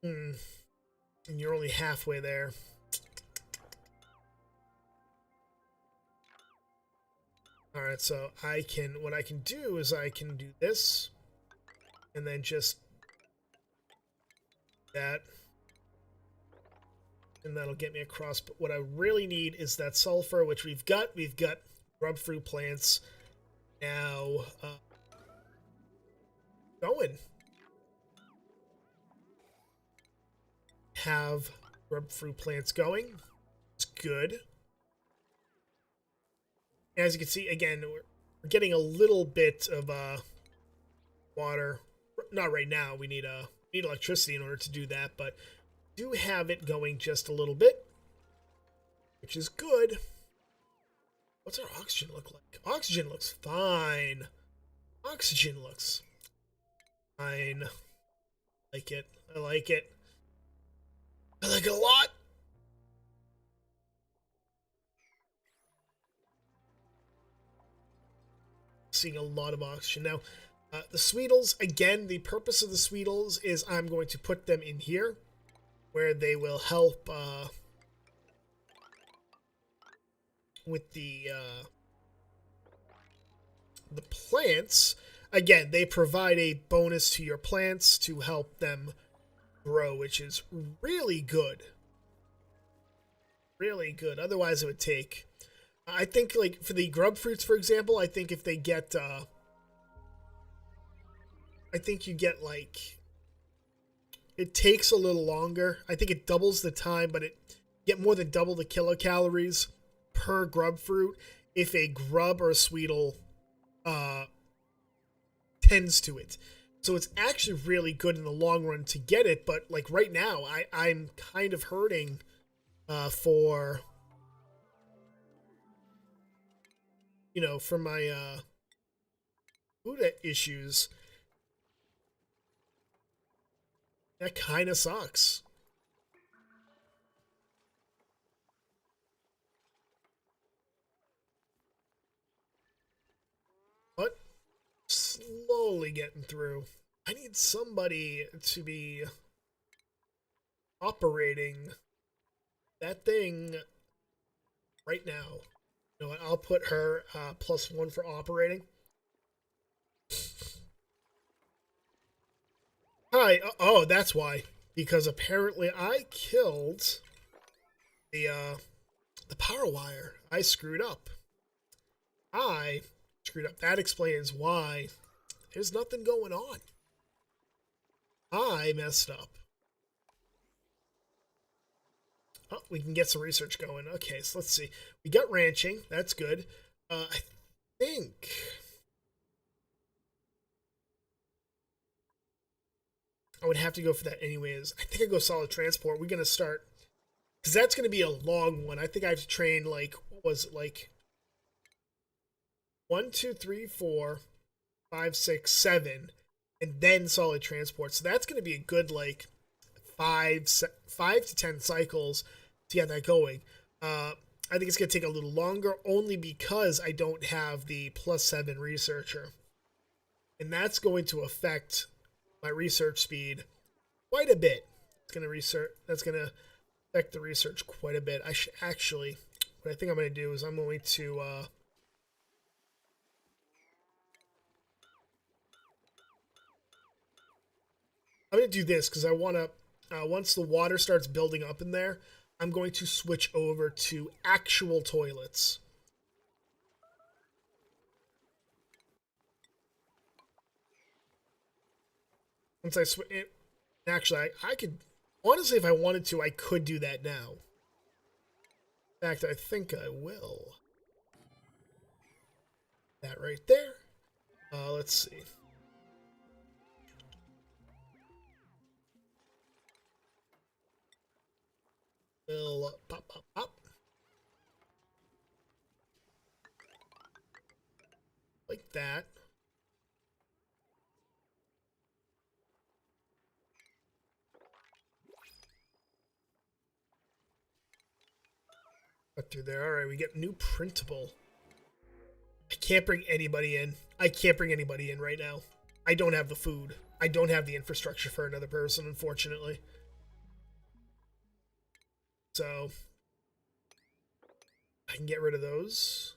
And you're only halfway there. All right, so what I can do is I can do this, and then just that. and that'll get me across. But what I really need is that sulfur, which we've got. We've got grub fruit plants now going. Have grub fruit plants going. It's good. As you can see, again, we're getting a little bit of water. Not right now. We need electricity in order to do that, but do have it going just a little bit, which is good. What's our oxygen look like? Oxygen looks fine. Oxygen looks fine. I like it. I like it. I like it a lot. Seeing a lot of oxygen. Now, the Sweetles, again, the purpose of the Sweetles is I'm going to put them in here where they will help with the plants. Again, they provide a bonus to your plants to help them grow, which is really good. Really good. Otherwise, it would take... I think, like, for the grub fruits, for example, I think if they get... I think you get, like... It takes a little longer. I think it doubles the time, but it get more than double the kilocalories per grub fruit if a grub or a Sweetle tends to it. So it's actually really good in the long run to get it, but like right now, I'm kind of hurting for, you know, for my food issues. That kind of sucks. But slowly getting through. I need somebody to be operating that thing right now. You know what? I'll put her +1 for operating. Hi. Oh, that's why. Because apparently I killed the power wire. I screwed up. I screwed up. That explains why there's nothing going on. I messed up. Oh, we can get some research going. Okay, so let's see. We got ranching. That's good. I think... I would have to go for that anyways. I think I go solid transport. We're going to start... Because that's going to be a long one. I think I have to train, like, what was it, like... 1, 2, 3, 4, 5, 6, 7, and then solid transport. So that's going to be a good, like, 5 to 10 cycles to get that going. I think it's going to take a little longer only because I don't have the +7 researcher. And that's going to affect my research speed quite a bit. That's going to affect the research quite a bit. I should actually, what I think I'm going to do is I'm going to do this because I want to, once the water starts building up in there, I'm going to switch over to actual toilets. Once I switch, actually, I could, honestly, if I wanted to, I could do that now. In fact, I think I will. That right there. Let's see. We'll pop, pop, pop. Like that. Up through there. Alright, we get new printable. I can't bring anybody in. I can't bring anybody in right now. I don't have the food. I don't have the infrastructure for another person, unfortunately. So, I can get rid of those.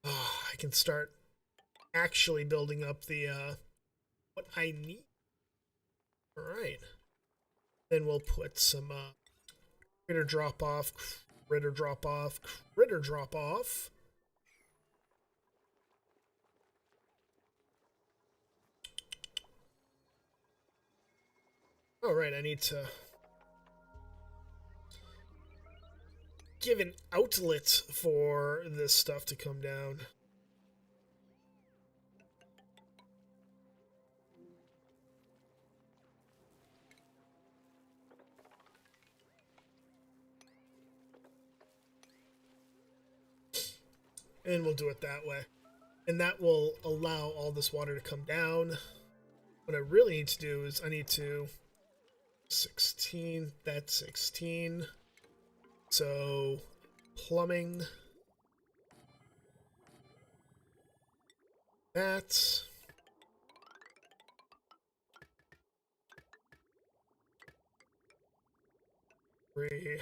I can start actually building up the, what I need. Alright. Then we'll put some, Critter drop off, critter drop off, critter drop off. All right, I need to give an outlet for this stuff to come down. And we'll do it that way. And that will allow all this water to come down. What I really need to do is I need to 16, that's 16. So plumbing. That. Three.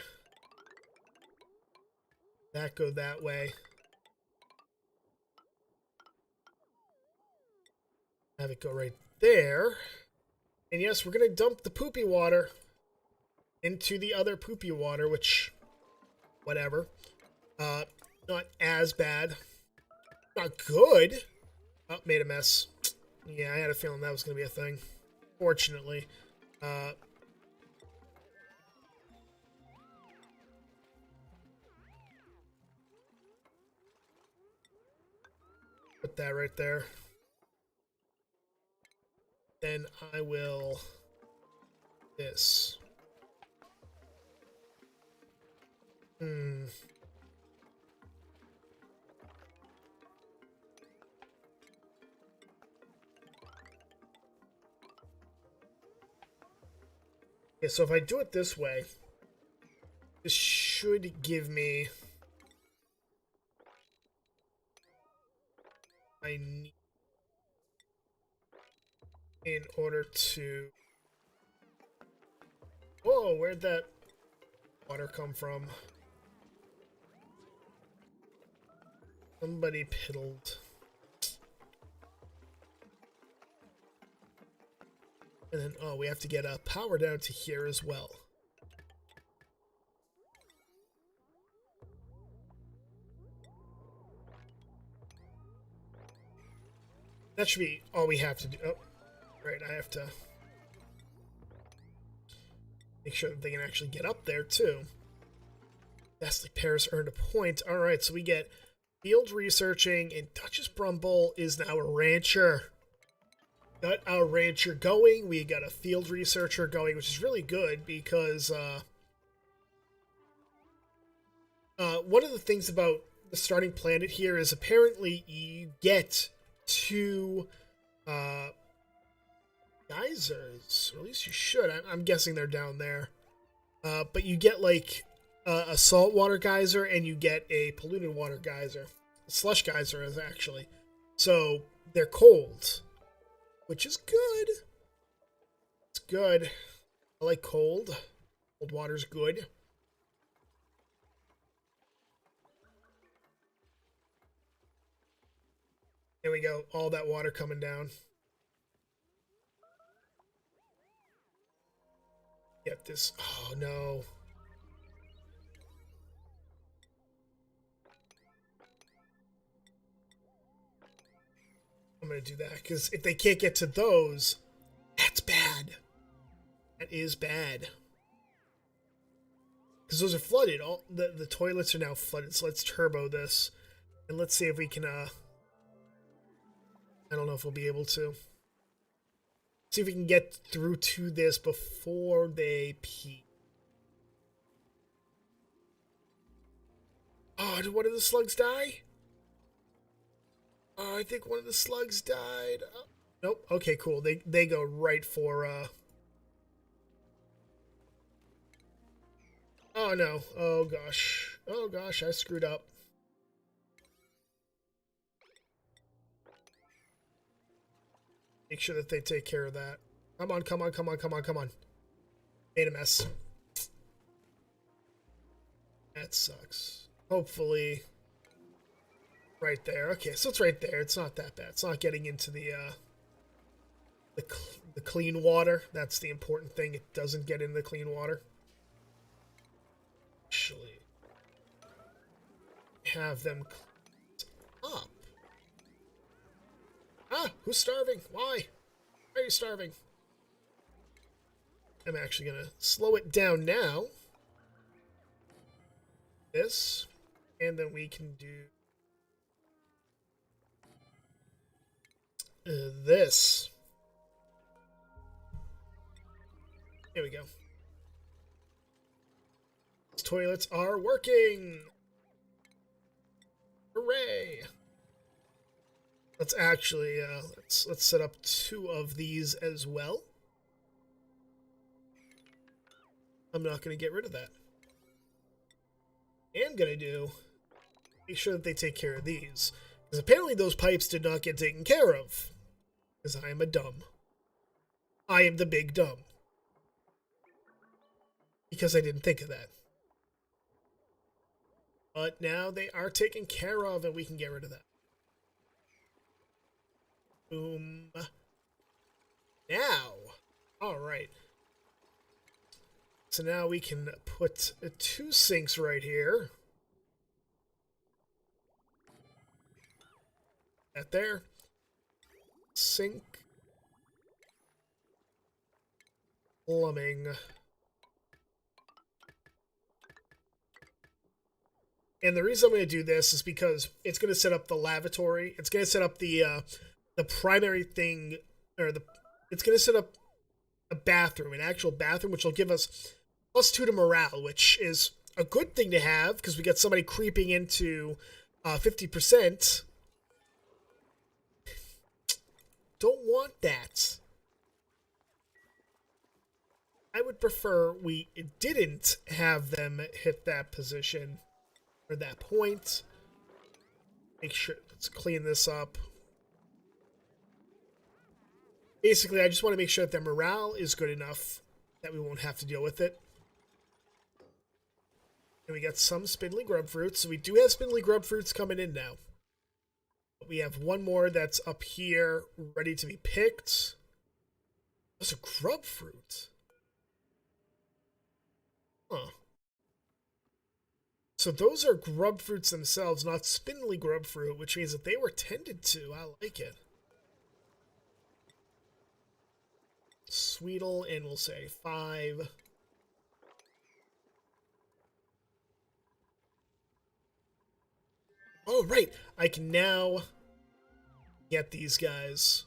That go that way. Have it go right there. And yes, we're going to dump the poopy water into the other poopy water, which, whatever. Not as bad. Not good. Oh, made a mess. Yeah, I had a feeling that was going to be a thing. Fortunately. Put that right there. Then I will this. Okay, so if I do it this way, this should give me I need in order to... Whoa, where'd that water come from? Somebody piddled. And then, oh, we have to get power down to here as well. That should be all we have to do. Oh, right, I have to make sure that they can actually get up there, too. Ghastly Paris earned a point. All right, so we get field researching, and Duchess Brumble is now a rancher. Got our rancher going. We got a field researcher going, which is really good because one of the things about the starting planet here is apparently you get 2 geysers, or at least you should. I'm guessing they're down there. But you get like a saltwater geyser and you get a polluted water geyser. A slush geyser is actually. So they're cold, which is good. It's good. I like cold. Cold water's good. There we go. All that water coming down. Get this. Oh, no. I'm going to do that because if they can't get to those, that's bad. That is bad. Because those are flooded. All the toilets are now flooded. So let's turbo this. And let's see if we can... I don't know if we'll be able to. See if we can get through to this before they pee. Oh, did one of the slugs die? Oh, I think one of the slugs died. Oh, nope. Okay, cool. They go right for... Oh, no. Oh, gosh. Oh, gosh, I screwed up. Make sure that they take care of that. Come on, come on, come on, come on, come on. Made a mess. That sucks. Hopefully... Right there. Okay, so it's right there. It's not that bad. It's not getting into the clean water. That's the important thing. It doesn't get into the clean water. actually have them cleaned up. Ah, who's starving? Why? Why are you starving? I'm actually going to slow it down now. This. And then we can do this. Here we go. These toilets are working. Hooray! Let's actually let's set up 2 of these as well. I'm not going to get rid of that. I'm going to do make sure that they take care of these, because apparently those pipes did not get taken care of. Because I am a dumb. I am the big dumb. Because I didn't think of that. But now they are taken care of, and we can get rid of that. Boom. Now. Alright. So now we can put 2 sinks right here. That there. Sink. Plumbing. And the reason I'm going to do this is because it's going to set up the lavatory. It's going to set up the primary thing, or it's going to set up a bathroom, an actual bathroom, which will give us +2 to morale, which is a good thing to have because we got somebody creeping into 50%. Don't want that. I would prefer we didn't have them hit that position or that point. Make sure, let's clean this up. Basically, I just want to make sure that their morale is good enough that we won't have to deal with it. And we got some spindly grub fruits. So we do have spindly grub fruits coming in now. But we have 1 more that's up here, ready to be picked. That's a grub fruit. Huh. So those are grub fruits themselves, not spindly grub fruit, which means that they were tended to. I like it. Sweetle, and we'll say 5. Oh, right. I can now get these guys.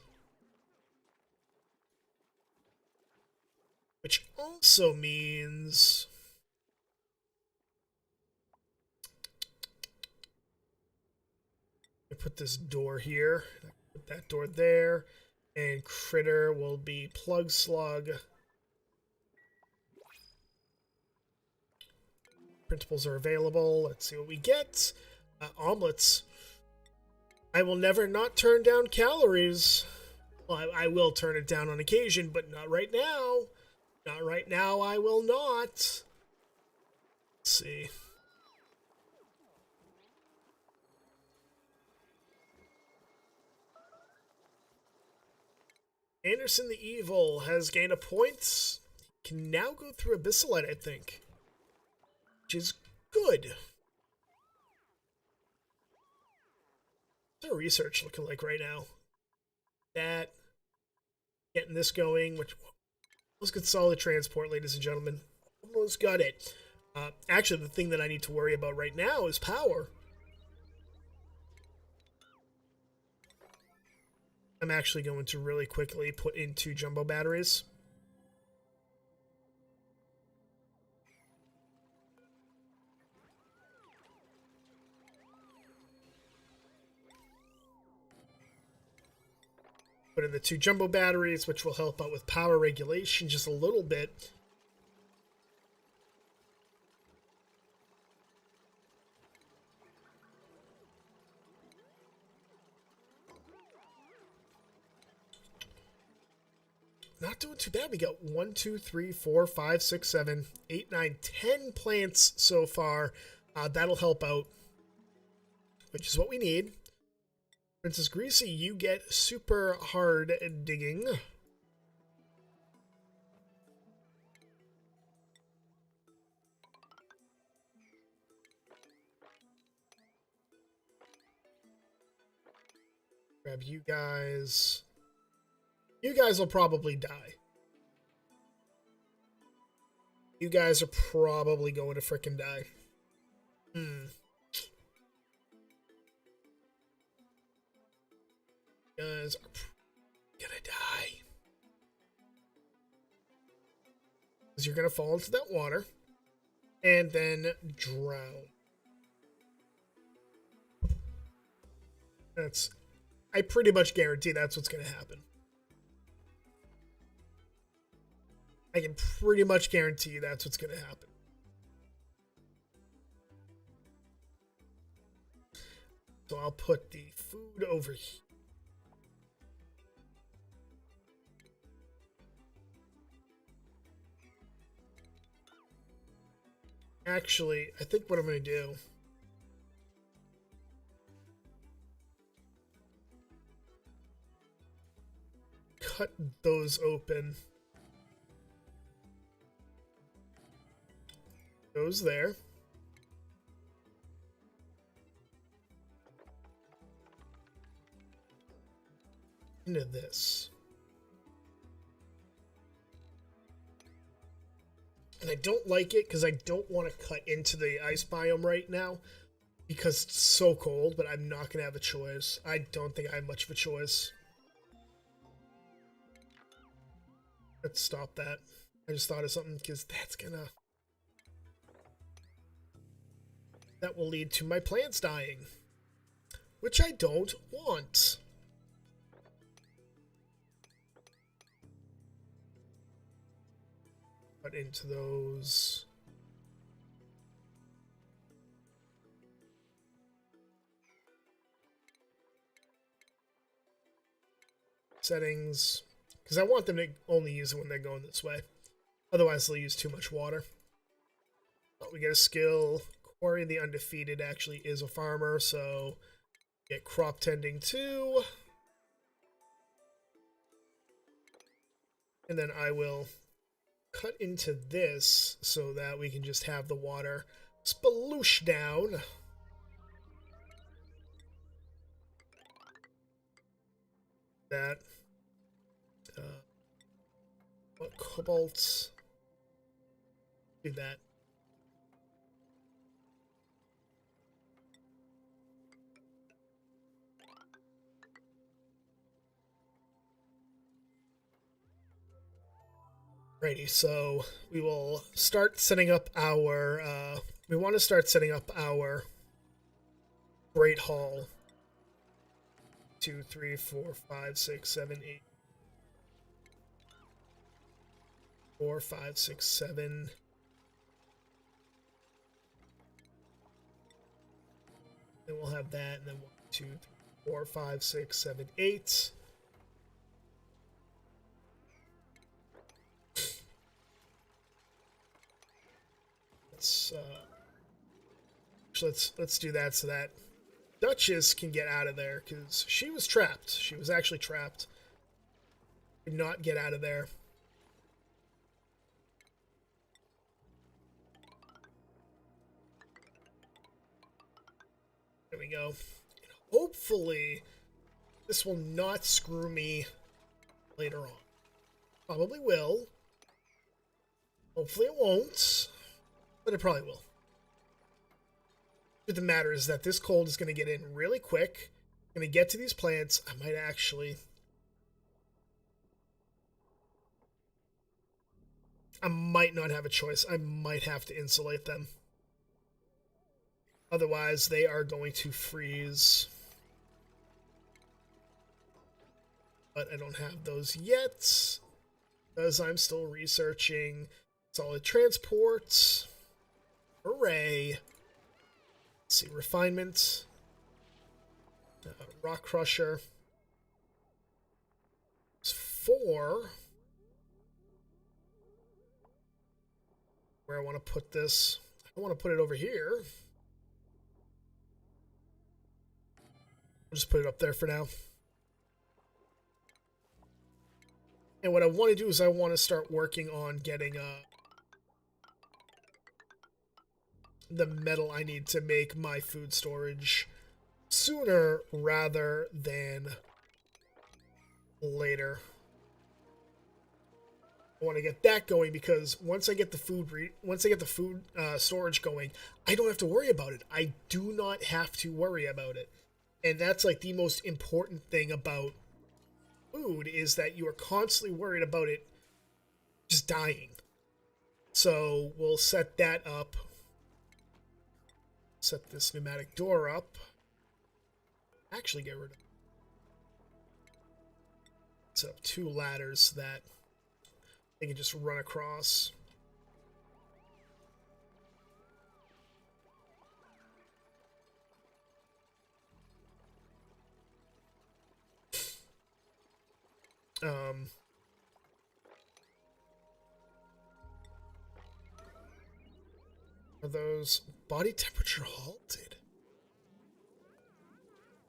Which also means I put this door here. Put that door there. And critter will be plug slug. Printables are available. Let's see what we get. Omelets. I will never not turn down calories. Well, I will turn it down on occasion, but not right now. Not right now, I will not. Let's see. Anderson the Evil has gained a point. He can now go through Abyssalite, I think. Which is good. What's our research looking like right now? That. Getting this going, which let's get solid transport, ladies and gentlemen. Almost got it. Actually, the thing that I need to worry about right now is power. I'm actually going to really quickly put in 2 jumbo batteries. Put in the 2 jumbo batteries, which will help out with power regulation just a little bit. Not doing too bad. We got 1, 2, 3, 4, 5, 6, 7, 8, 9, 10 plants so far. That'll help out, which is what we need. Princess Greasy, you get super hard digging. Grab you guys. You guys will probably die. You guys are probably going to frickin' die. You guys are gonna die. Because you're gonna fall into that water and then drown. I pretty much guarantee that's what's gonna happen. I can pretty much guarantee that's what's gonna happen. So I'll put the food over here. Actually, I think what I'm going to do... cut those open. Goes there. Into this. And I don't like it because I don't want to cut into the ice biome right now because it's so cold, but I'm not going to have a choice. I don't think I have much of a choice. Let's stop that. I just thought of something because that's gonna... that will lead to my plants dying, which I don't want. Cut into those. Settings. Because I want them to only use it when they're going this way. Otherwise, they'll use too much water. Oh, we get a skill. Quarry the Undefeated actually is a farmer, so get crop tending too. And then I will cut into this so that we can just have the water sploosh down. That. What cobalt? Do that. Righty, so we will start setting up our, we want to start setting up our Great Hall. 2, 3, 4, 5, 6, 7, 8. 4, 5, 6, 7. Then we'll have that, and then 1, 2, 3, 4, 5, 6, 7, 8. Let's do that so that Duchess can get out of there, because she was trapped. She was actually trapped. Could not get out of there. There we go. And hopefully, this will not screw me later on. Probably will. Hopefully it won't. But it probably will. But the matter is that this cold is going to get in really quick. I'm going to get to these plants. I might actually... I might not have a choice. I might have to insulate them. Otherwise, they are going to freeze. But I don't have those yet, because I'm still researching solid transports. Hooray. Let's see, refinement. Rock crusher. It's 4. Where I want to put this. I want to put it over here. I'll just put it up there for now. And what I want to do is I want to start working on getting the metal I need to make my food storage sooner rather than later. I want to get that going because once I get the food storage going, I don't have to worry about it. I do not have to worry about it, and that's like the most important thing about food is that you are constantly worried about it just dying. So we'll set that up. Set this pneumatic door up. Actually, get rid of. Set up 2 ladders that they can just run across. Are those body temperature halted?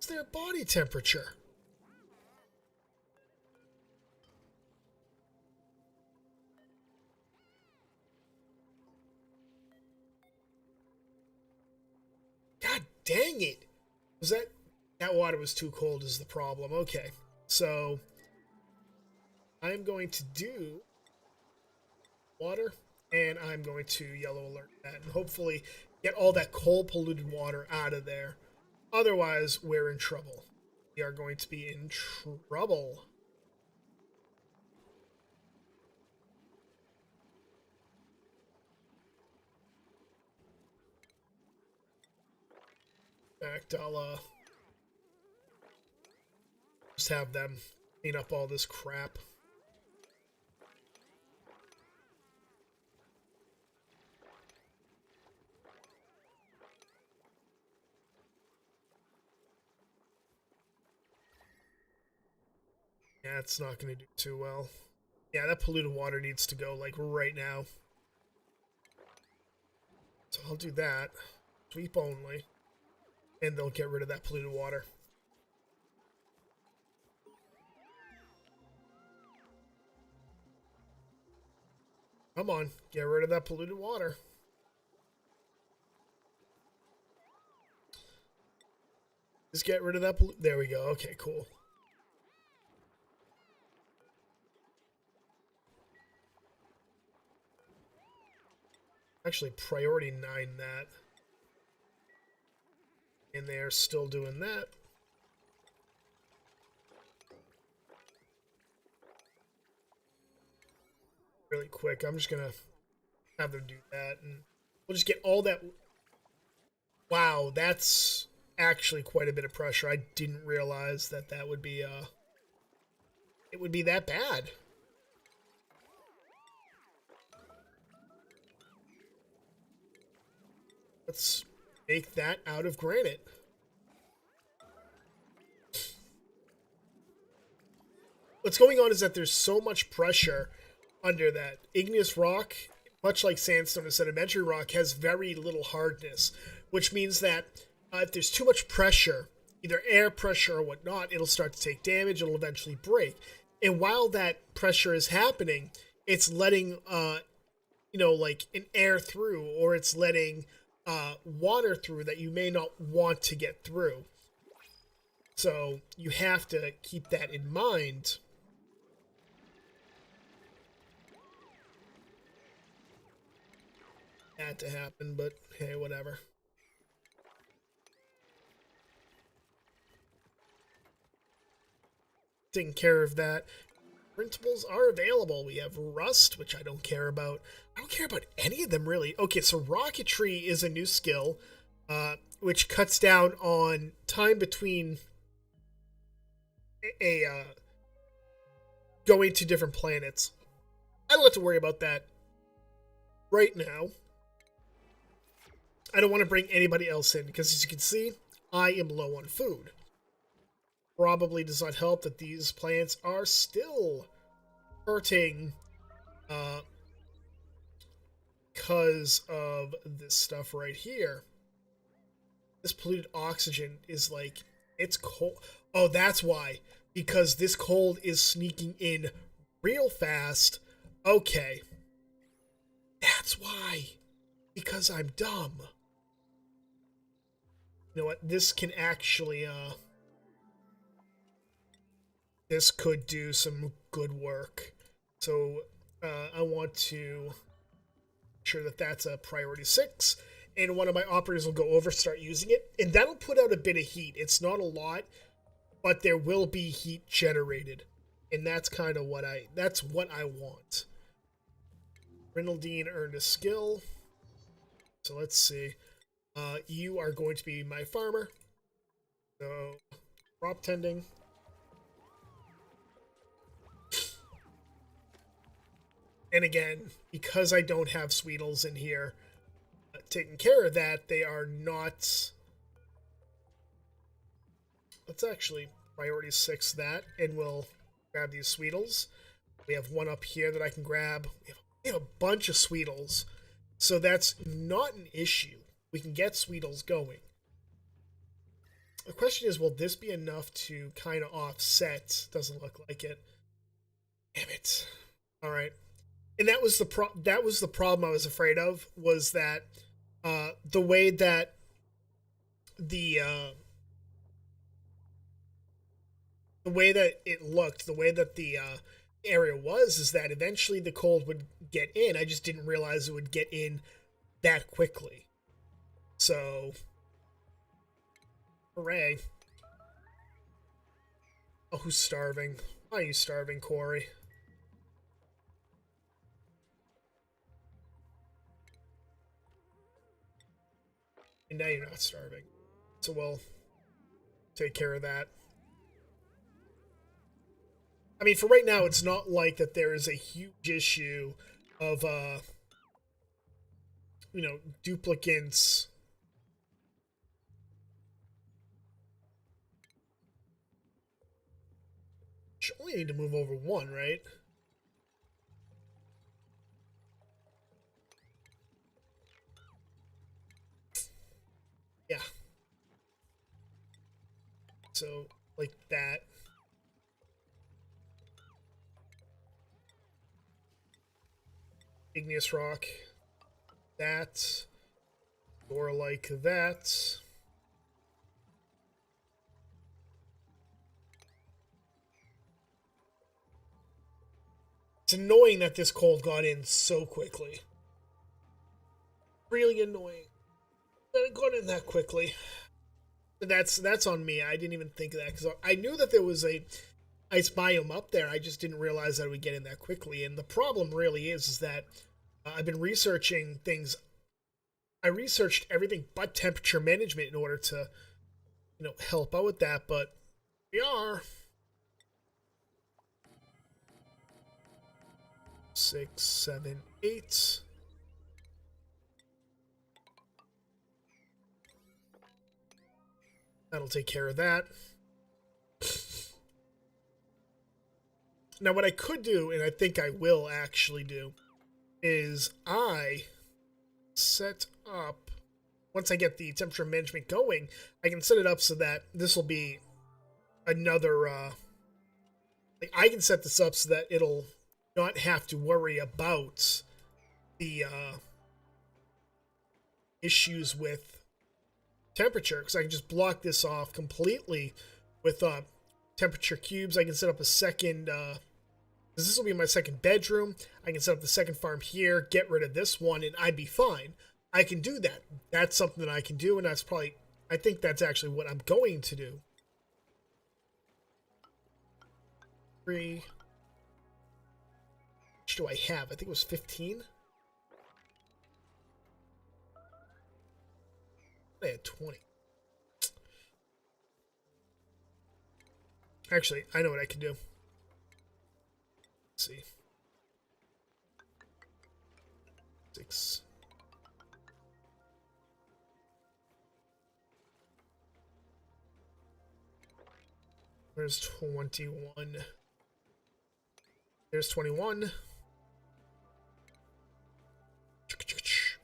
Is there body temperature? God dang it! Was that water was too cold is the problem. Okay. So I'm going to do water and I'm going to yellow alert that and hopefully get all that coal polluted water out of there. Otherwise, we're in trouble. We are going to be in trouble. In fact, I'll just have them clean up all this crap. Yeah, it's not going to do too well. Yeah, that polluted water needs to go, like, right now. So I'll do that. Sweep only. And they'll get rid of that polluted water. Come on, get rid of that polluted water. Just get rid of that there we go. Okay, cool. Actually, priority 9 that. And they're still doing that. Really quick, I'm just gonna have them do that, and we'll just get all that. Wow, that's actually quite a bit of pressure. I didn't realize that that would be it would be that bad. Let's make that out of granite. What's going on is that there's so much pressure under that. Igneous rock, much like sandstone and sedimentary rock, has very little hardness, which means that if there's too much pressure, either air pressure or whatnot, it'll start to take damage, it'll eventually break. And while that pressure is happening, it's letting, like an air through, or it's letting water through that you may not want to get through. So you have to keep that in mind. Had to happen, but hey, whatever. Taking care of that. Printables are available. We have Rust, which I don't care about. I don't care about any of them, really. Okay, so Rocketry is a new skill, which cuts down on time between going to different planets. I don't have to worry about that right now. I don't want to bring anybody else in because, as you can see, I am low on food. Probably does not help that these plants are still hurting because of this stuff right here. This polluted oxygen is like, it's cold. Oh, that's why. Because this cold is sneaking in real fast. Okay. That's why. Because I'm dumb. You know what? This can actually, this could do some good work. So I want to make sure that that's a priority 6. And one of my operators will go over, start using it. And that'll put out a bit of heat. It's not a lot, but there will be heat generated. And that's kind of what I want. Rinaldine earned a skill. So let's see. You are going to be my farmer. So, crop tending. And again, because I don't have Sweetles in here taking care of that, they are not... Let's actually priority 6 that, and we'll grab these Sweetles. We have one up here that I can grab. We have a bunch of Sweetles, so that's not an issue. We can get Sweetles going. The question is, will this be enough to kind of offset? Doesn't look like it. Damn it. All right. And that was the problem I was afraid of, was that the way that the way that it looked, the way that the area was, is that eventually the cold would get in. I just didn't realize it would get in that quickly. So, hooray. Oh, who's starving? Why are you starving, Corey? And now you're not starving. So we'll take care of that. I mean, for right now, it's not like that there is a huge issue of, duplicants. Should only need to move over one, right? Yeah. So, like that. Igneous rock. That. Or like that. It's annoying that this cold got in so quickly. Really annoying that it got in that quickly. That's on me. I didn't even think of that, because I knew that there was a ice biome up there. I just didn't realize that it would get in that quickly. And the problem really is that I've been researching things. I researched everything but temperature management in order to, help out with that. But we are 6, 7, 8. That'll take care of that. Now, what I could do, and I think I will actually do, is I set up, once I get the temperature management going, I can set it up so that this will be another, I can set this up so that it'll not have to worry about the issues with temperature, because I can just block this off completely with temperature cubes. I can set up a second, because this will be my second bedroom. I can set up the second farm here, get rid of this one, and I'd be fine. I can do that. That's something that I can do, and that's probably, I think that's actually what I'm going to do. 3. How much do I have? I think it was 15. I had 20. Actually, I know what I can do. Let's see. 6. There's 21. There's 21.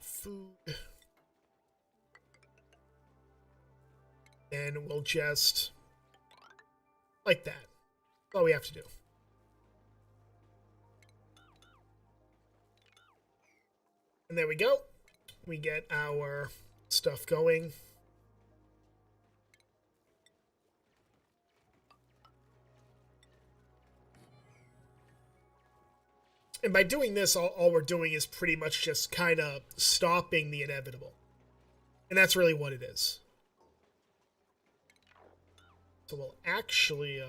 Food. And we'll just, like that. That's all we have to do. And there we go. We get our stuff going. And by doing this, all we're doing is pretty much just kind of stopping the inevitable. And that's really what it is. So we'll actually,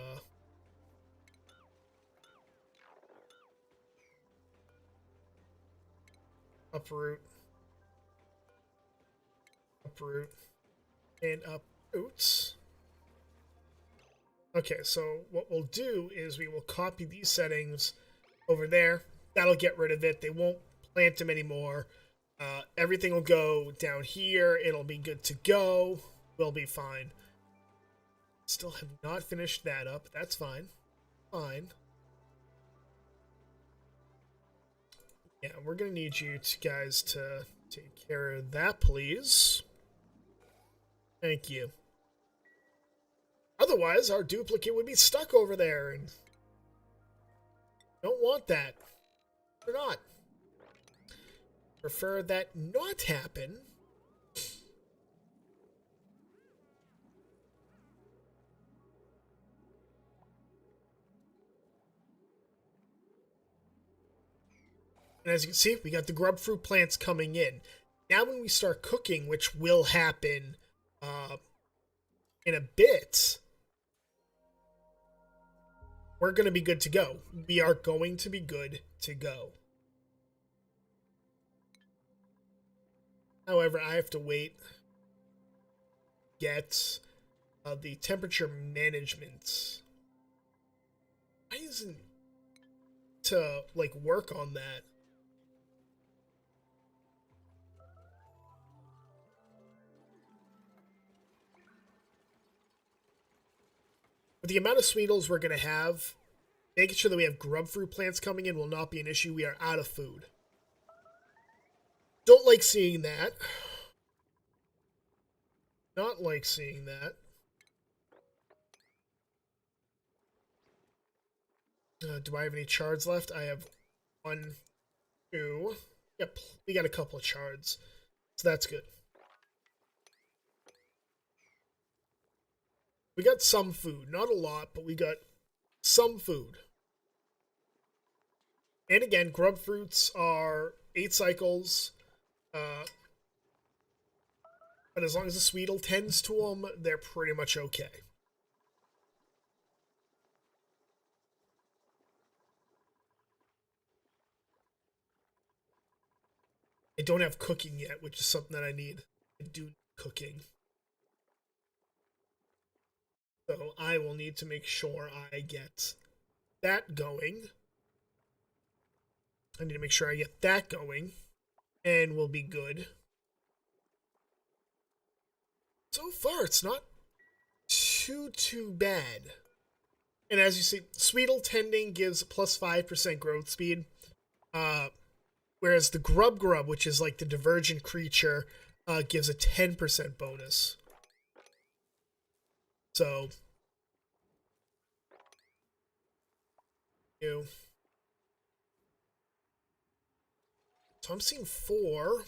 uproot, and uproots. Okay, so what we'll do is we will copy these settings over there. That'll get rid of it. They won't plant them anymore. Everything will go down here. It'll be good to go. We'll be fine. Still have not finished that up. That's fine. Fine. Yeah, we're going to need you guys to take care of that, please. Thank you. Otherwise, our duplicate would be stuck over there, and don't want that. Or not. Prefer that not happen. And as you can see, we got the grub fruit plants coming in. Now when we start cooking, which will happen in a bit, we're going to be good to go. We are going to be good to go. However, I have to wait. Get the temperature management. Why isn't to like work on that? With the amount of Sweetles we're going to have, making sure that we have grub fruit plants coming in will not be an issue. We are out of food. Don't like seeing that. Not like seeing that. Do I have any chards left? I have 1, 2. Yep, we got a couple of chards. So that's good. We got some food. Not a lot, but we got some food. And again, grub fruits are 8 cycles. But as long as the Sweetle tends to them, they're pretty much okay. I don't have cooking yet, which is something that I need. I do need cooking. So I will need to make sure I get that going. I need to make sure I get that going. And we'll be good. So far, it's not too bad. And as you see, Sweetle tending gives plus 5% growth speed. Whereas the Grub, which is like the divergent creature, gives a 10% bonus. So, so I'm seeing 4.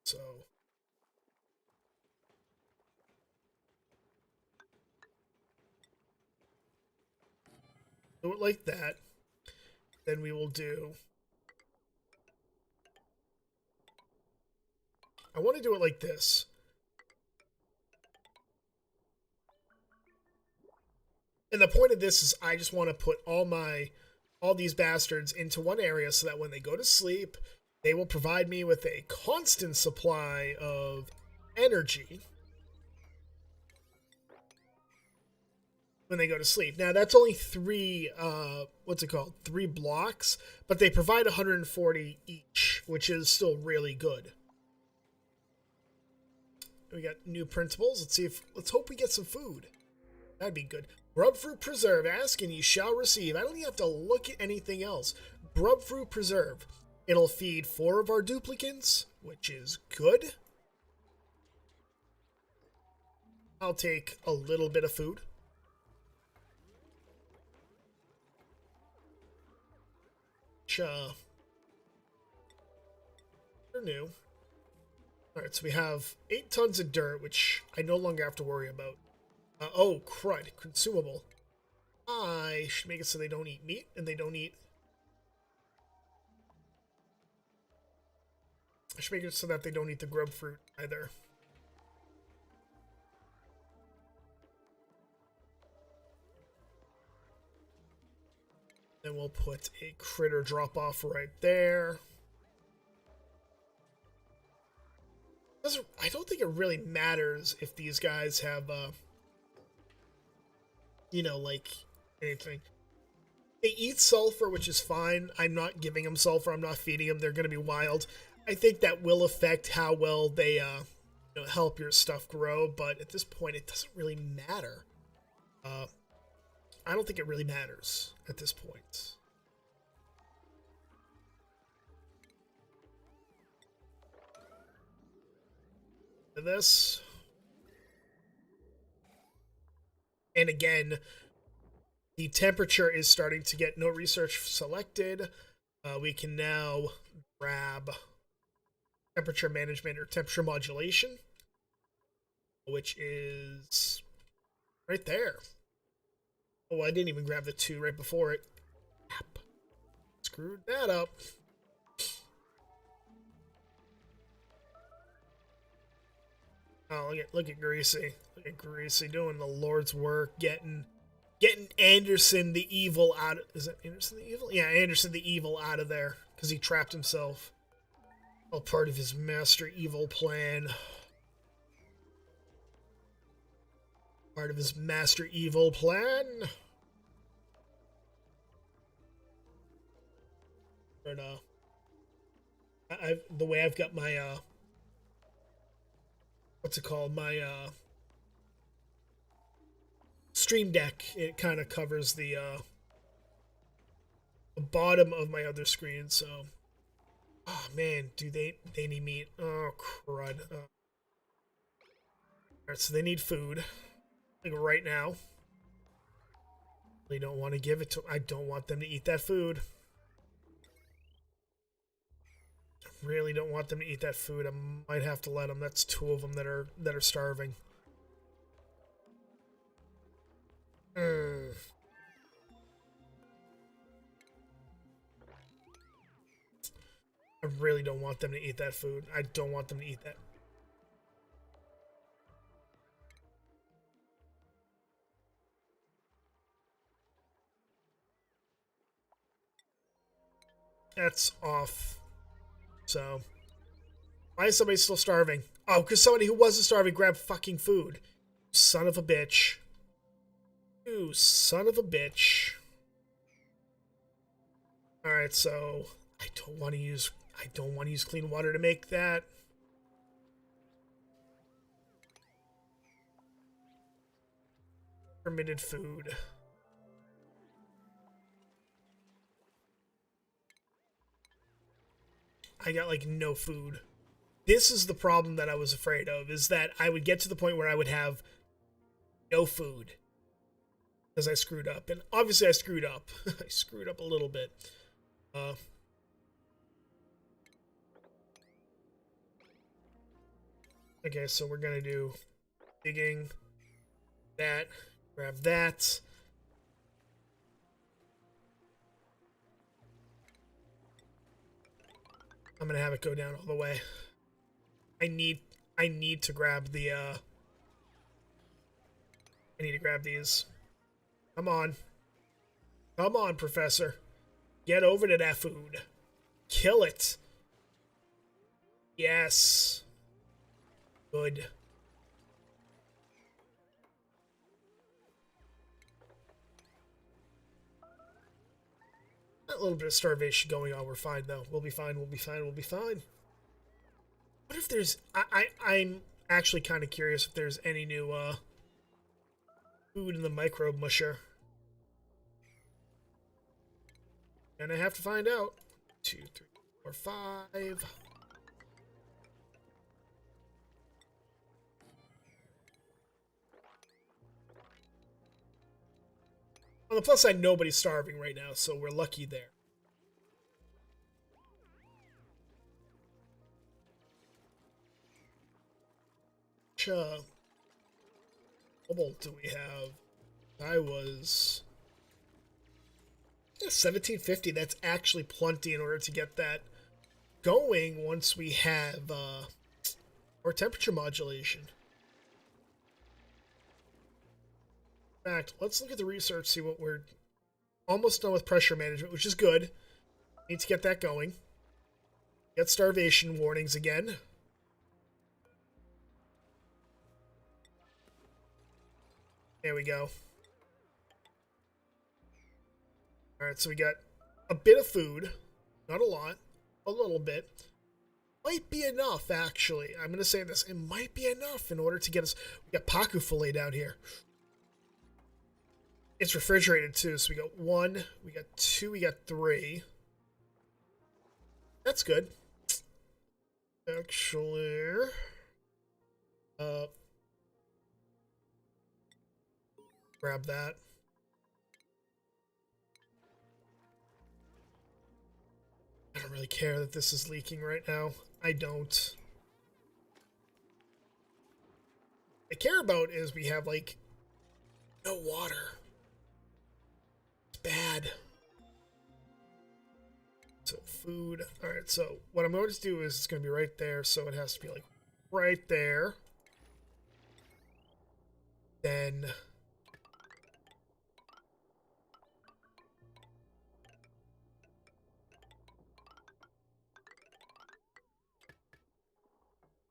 So do it like that. Then we will do. I want to do it like this. And the point of this is I just want to put all these bastards into one area so that when they go to sleep, they will provide me with a constant supply of energy when they go to sleep. Now, that's only 3, 3 blocks, but they provide 140 each, which is still really good. We got new printables. Let's hope we get some food. That'd be good. Grub fruit preserve. Ask and you shall receive. I don't even have to look at anything else. Grub fruit preserve. It'll feed 4 of our duplicates, which is good. I'll take a little bit of food. They're new. Alright, so we have 8 tons of dirt, which I no longer have to worry about. Oh, crud. Consumable. I should make it so they don't eat meat, and they don't eat... I should make it so that they don't eat the grub fruit either. Then we'll put a critter drop-off right there. I don't think it really matters if these guys have, you know, like, anything. They eat sulfur, which is fine. I'm not giving them sulfur. I'm not feeding them. They're going to be wild. I think that will affect how well they, you know, help your stuff grow. But at this point, it doesn't really matter. I don't think it really matters at this point. This. And again, the temperature is starting to get no research selected. We can now grab temperature management or temperature modulation, which is right there. Oh, I didn't even grab the 2 right before it. Yep. Screwed that up. Oh, look at Greasy. Look at Greasy doing the Lord's work, getting Anderson the Evil out of... Is it Anderson the Evil? Yeah, Anderson the Evil out of there, because he trapped himself. All part of his Master Evil plan. Part of his Master Evil plan. But, the way I've got my, what's it called? My, Stream Deck, it kind of covers the bottom of my other screen, so... Oh, man, do they need meat? Oh, crud. Alright, so they need food. Like, right now. They don't want to give it to... I don't want them to eat that food. I really don't want them to eat that food. I might have to let them. That's 2 of them that are starving. I really don't want them to eat that food. I don't want them to eat that. That's off. So, why is somebody still starving? Oh, because somebody who wasn't starving grabbed fucking food. Son of a bitch. You son of a bitch. Alright, so I don't want to use clean water to make that. Permitted food. I got like no food. This is the problem that I was afraid of, is that I would get to the point where I would have no food. Because I screwed up. And obviously I screwed up. I screwed up a little bit. Okay, so we're going to do digging, that, grab that. I'm going to have it go down all the way. I need to grab the, I need to grab these. Come on. Come on, Professor. Get over to that food. Kill it. Yes. Good. A little bit of starvation going on. We're fine, though. We'll be fine. We'll be fine. We'll be fine. What if there's... I'm actually kind of curious if there's any new, food in the microbe musher. And I have to find out. 2, 3, 4, 5. On the plus side, nobody's starving right now, so we're lucky there. cobalt do we have? I was 1750. That's actually plenty in order to get that going once we have our temperature modulation. In fact, let's look at the research, see what we're almost done with pressure management, which is good. Need to get that going. Get starvation warnings again. There we go. Alright, so we got a bit of food. Not a lot. A little bit. Might be enough, actually. I'm going to say this. It might be enough in order to get us... We got Pacu filet down here. It's refrigerated, too. So we got 1, we got 2, we got 3. That's good. Actually... grab that. I don't really care that this is leaking right now. I don't. What I care about is we have, like, no water. It's bad. So, food. Alright, so what I'm going to do is it's going to be right there, so it has to be, like, right there. Then...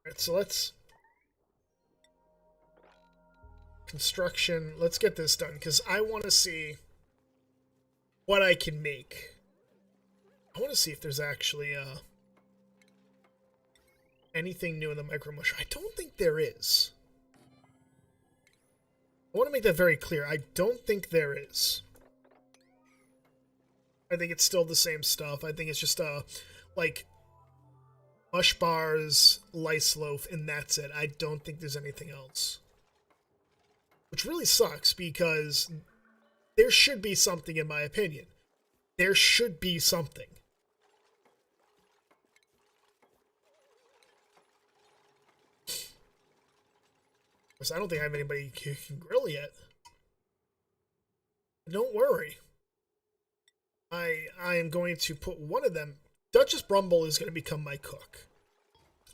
Alright, so let's... Construction. Let's get this done, because I want to see what I can make. I want to see if there's actually anything new in the micro mush. I don't think there is. I want to make that very clear. I don't think there is. I think it's still the same stuff. I think it's just like mush bars, lice loaf, and that's it. I don't think there's anything else. Which really sucks, because there should be something, in my opinion. There should be something. Because I don't think I have anybody who can grill yet. Don't worry. I am going to put one of them. Duchess Brumble is going to become my cook.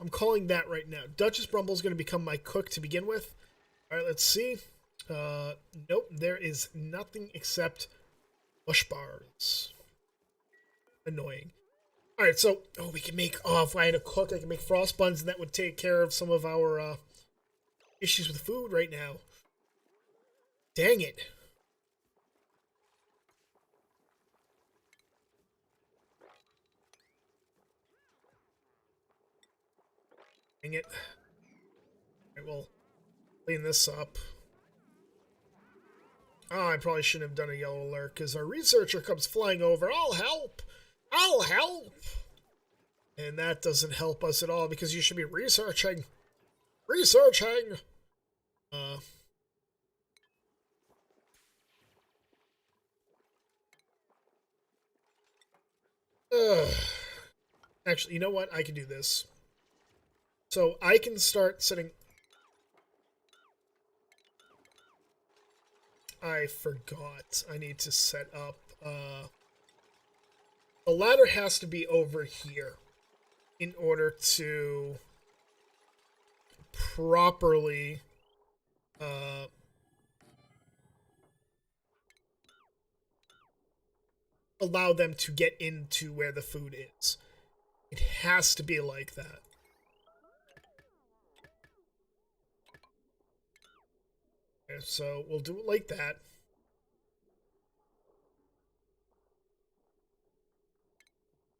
I'm calling that right now. Duchess Brumble is going to become my cook to begin with. Alright, let's see. Nope, there is nothing except mush bars. Annoying. Alright, so, we can make, if I had a cook, I can make frost buns, and that would take care of some of our, issues with food right now. Dang it. Dang it. Alright, we'll clean this up. Oh, I probably shouldn't have done a yellow alert, because our researcher comes flying over. I'll help! I'll help! And that doesn't help us at all, because you should be researching. Researching! Actually, you know what? I can do this. So I can start setting... I forgot. I need to set up... the ladder has to be over here in order to properly... allow them to get into where the food is. It has to be like that. Okay, so we'll do it like that.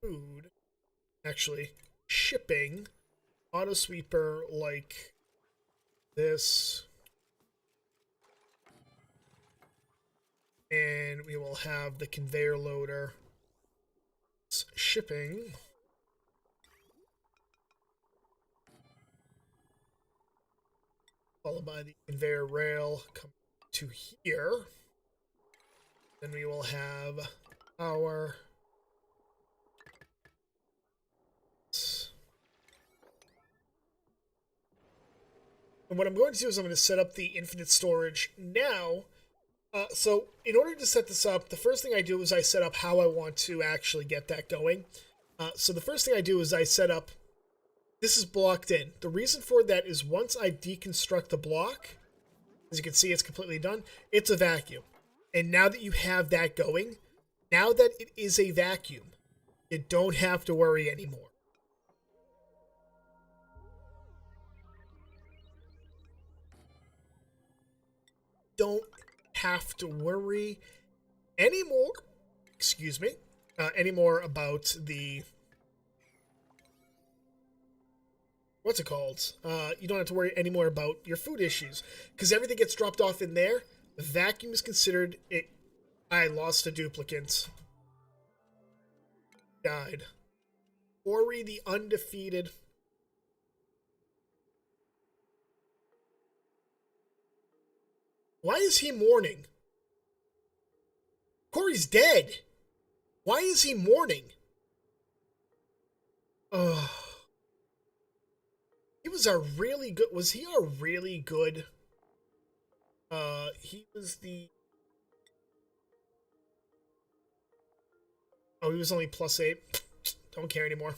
Food. Actually, shipping. Auto sweeper like this. And we will have the conveyor loader shipping. Followed by the conveyor rail come to here. Then we will have our And what I'm going to do is I'm going to set up the infinite storage now. So in order to set this up, the first thing I do is I set up how I want to actually get that going. So the first thing I do is I set up, this is blocked in. The reason for that is once I deconstruct the block, as you can see, it's completely done. It's a vacuum. And now that you have that going, now that it is a vacuum, you don't have to worry anymore. Don't have to worry anymore. Excuse me. Anymore about the, what's it called? You don't have to worry anymore about your food issues because everything gets dropped off in there. The vacuum is considered it. I lost a duplicant. Died. Ori the undefeated. Why is he mourning? Corey's dead. Why is he mourning? Ugh. He was a really good. Was he a really good? He was the. Oh, he was only +8. Don't care anymore.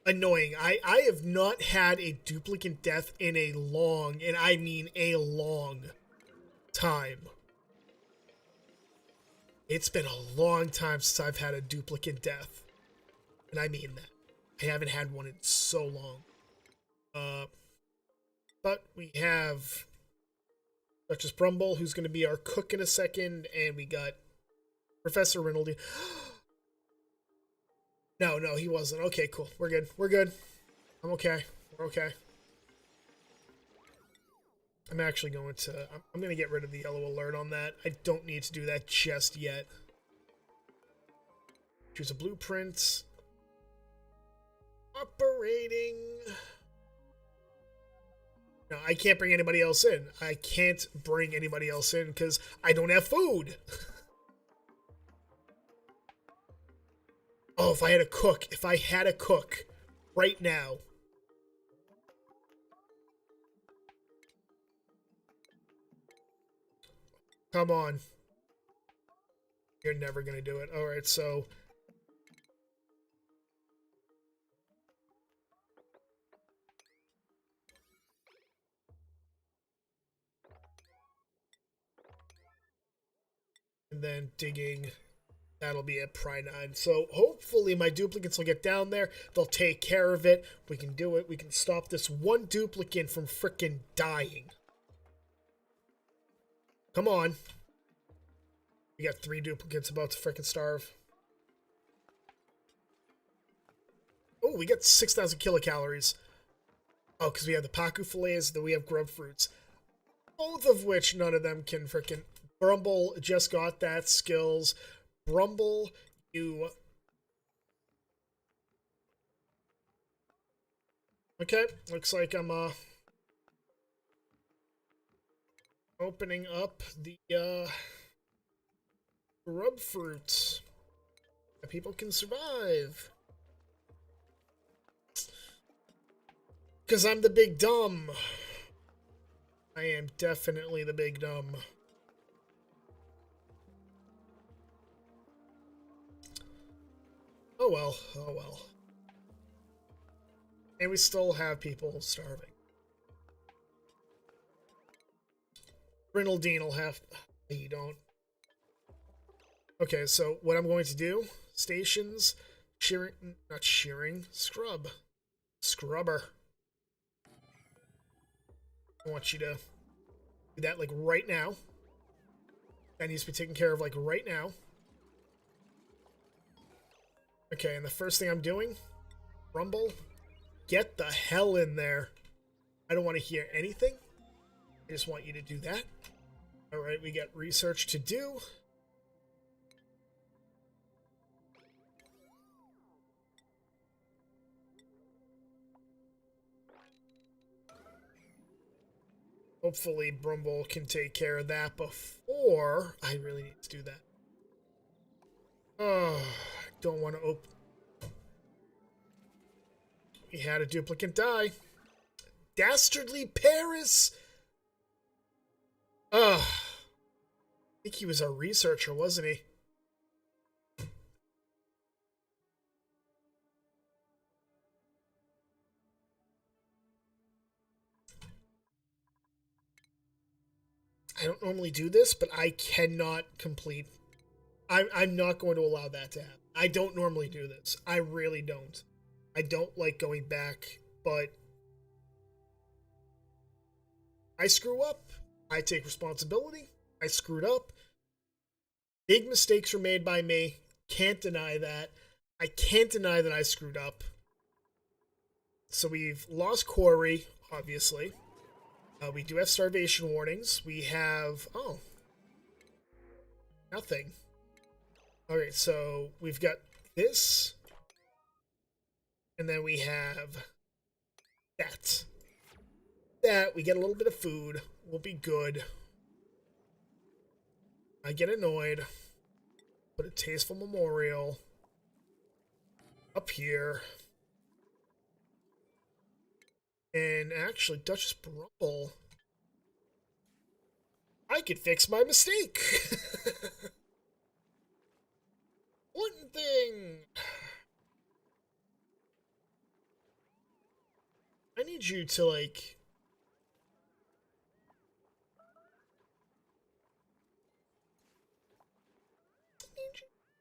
Annoying. I have not had a duplicate death in a long, and I mean a long time. It's been a long time since I've had a duplicate death. And I mean that. I haven't had one in so long. But we have Duchess Brumble, who's going to be our cook in a second, and we got Professor Rinaldi. No, he wasn't. Okay, cool. We're good. We're good. I'm okay. We're okay. I'm actually going to... I'm going to get rid of the yellow alert on that. I don't need to do that just yet. Choose a blueprint. Operating... No, I can't bring anybody else in. I can't bring anybody else in because I don't have food. Oh, if I had a cook. If I had a cook right now. Come on. You're never going to do it. All right, so... And then digging... That'll be at Pry 9. So hopefully my duplicates will get down there. They'll take care of it. We can do it. We can stop this one duplicate from frickin' dying. Come on. We got 3 duplicates about to frickin' starve. Oh, we got 6,000 kilocalories. Oh, because we have the Paku fillets, then we have grub fruits. Both of which none of them can frickin'... Brumble just got that skills... Brumble, you... Okay, looks like I'm, opening up the, grub fruits. People can survive. Because I'm the big dumb. I am definitely the big dumb. Oh well, oh well. And we still have people starving. Rinaldine will have... You don't. Okay, so what I'm going to do... Stations... Shearing... Not shearing. Scrub. Scrubber. I want you to do that, like, right now. That needs to be taken care of, like, right now. Okay, and the first thing I'm doing, Rumble, get the hell in there. I don't want to hear anything. I just want you to do that. Alright, we got research to do. Hopefully Brumble can take care of that before I really need to do that. Oh, I don't want to open. We had a duplicate die. Dastardly Paris! Ugh. I think he was a researcher, wasn't he? I don't normally do this, but I cannot complete. I'm not going to allow that to happen. I don't normally do this. I really don't. I don't like going back, but I screw up. I take responsibility. I screwed up. Big mistakes were made by me. Can't deny that. I can't deny that I screwed up. So we've lost Corey, obviously. We do have starvation warnings. We have... Oh. Nothing. Alright, so we've got this. And then we have that. That, we get a little bit of food. We'll be good. I get annoyed. Put a tasteful memorial up here. And actually, Duchess Brumble, I could fix my mistake. One thing. I need you to, like...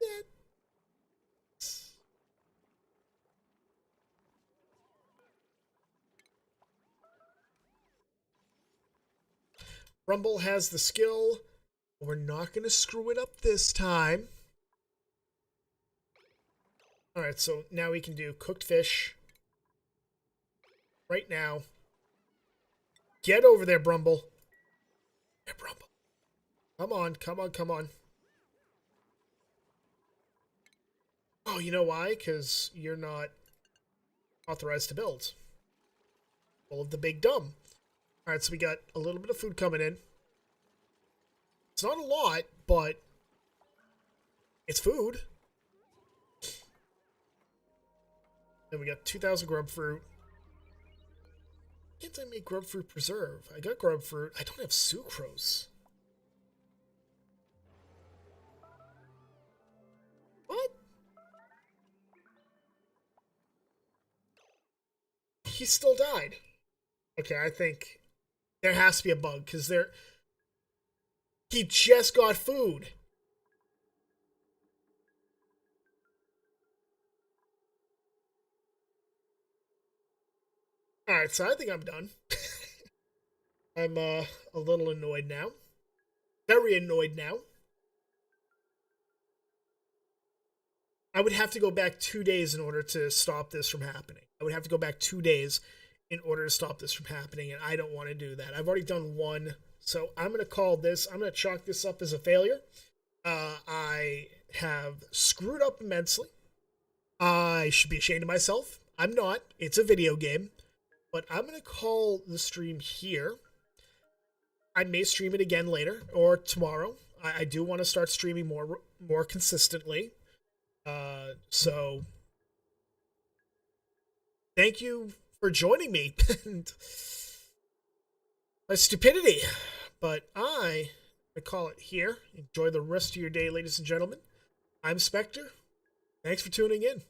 that. Rumble has the skill. We're not going to screw it up this time. Alright, so now we can do cooked fish. Right now. Get over there, Brumble. Yeah, Brumble. Come on, come on, come on. Oh, you know why? Because you're not authorized to build. Full of the big dumb. Alright, so we got a little bit of food coming in. It's not a lot, but it's food. Then we got 2,000 grub fruit. Can't I make grub fruit preserve? I got grub fruit. I don't have sucrose. What? He still died. Okay, I think there has to be a bug, because he just got food. Alright, so I think I'm done. I'm a little annoyed now. Very annoyed now. I would have to go back 2 days in order to stop this from happening. I would have to go back 2 days in order to stop this from happening, and I don't want to do that. I've already done one, so I'm going to call this, I'm going to chalk this up as a failure. I have screwed up immensely. I should be ashamed of myself. I'm not. It's a video game. But I'm going to call the stream here. I may stream it again later or tomorrow. I do want to start streaming more consistently. So thank you for joining me. And my stupidity. But I call it here. Enjoy the rest of your day, ladies and gentlemen. I'm Spectre. Thanks for tuning in.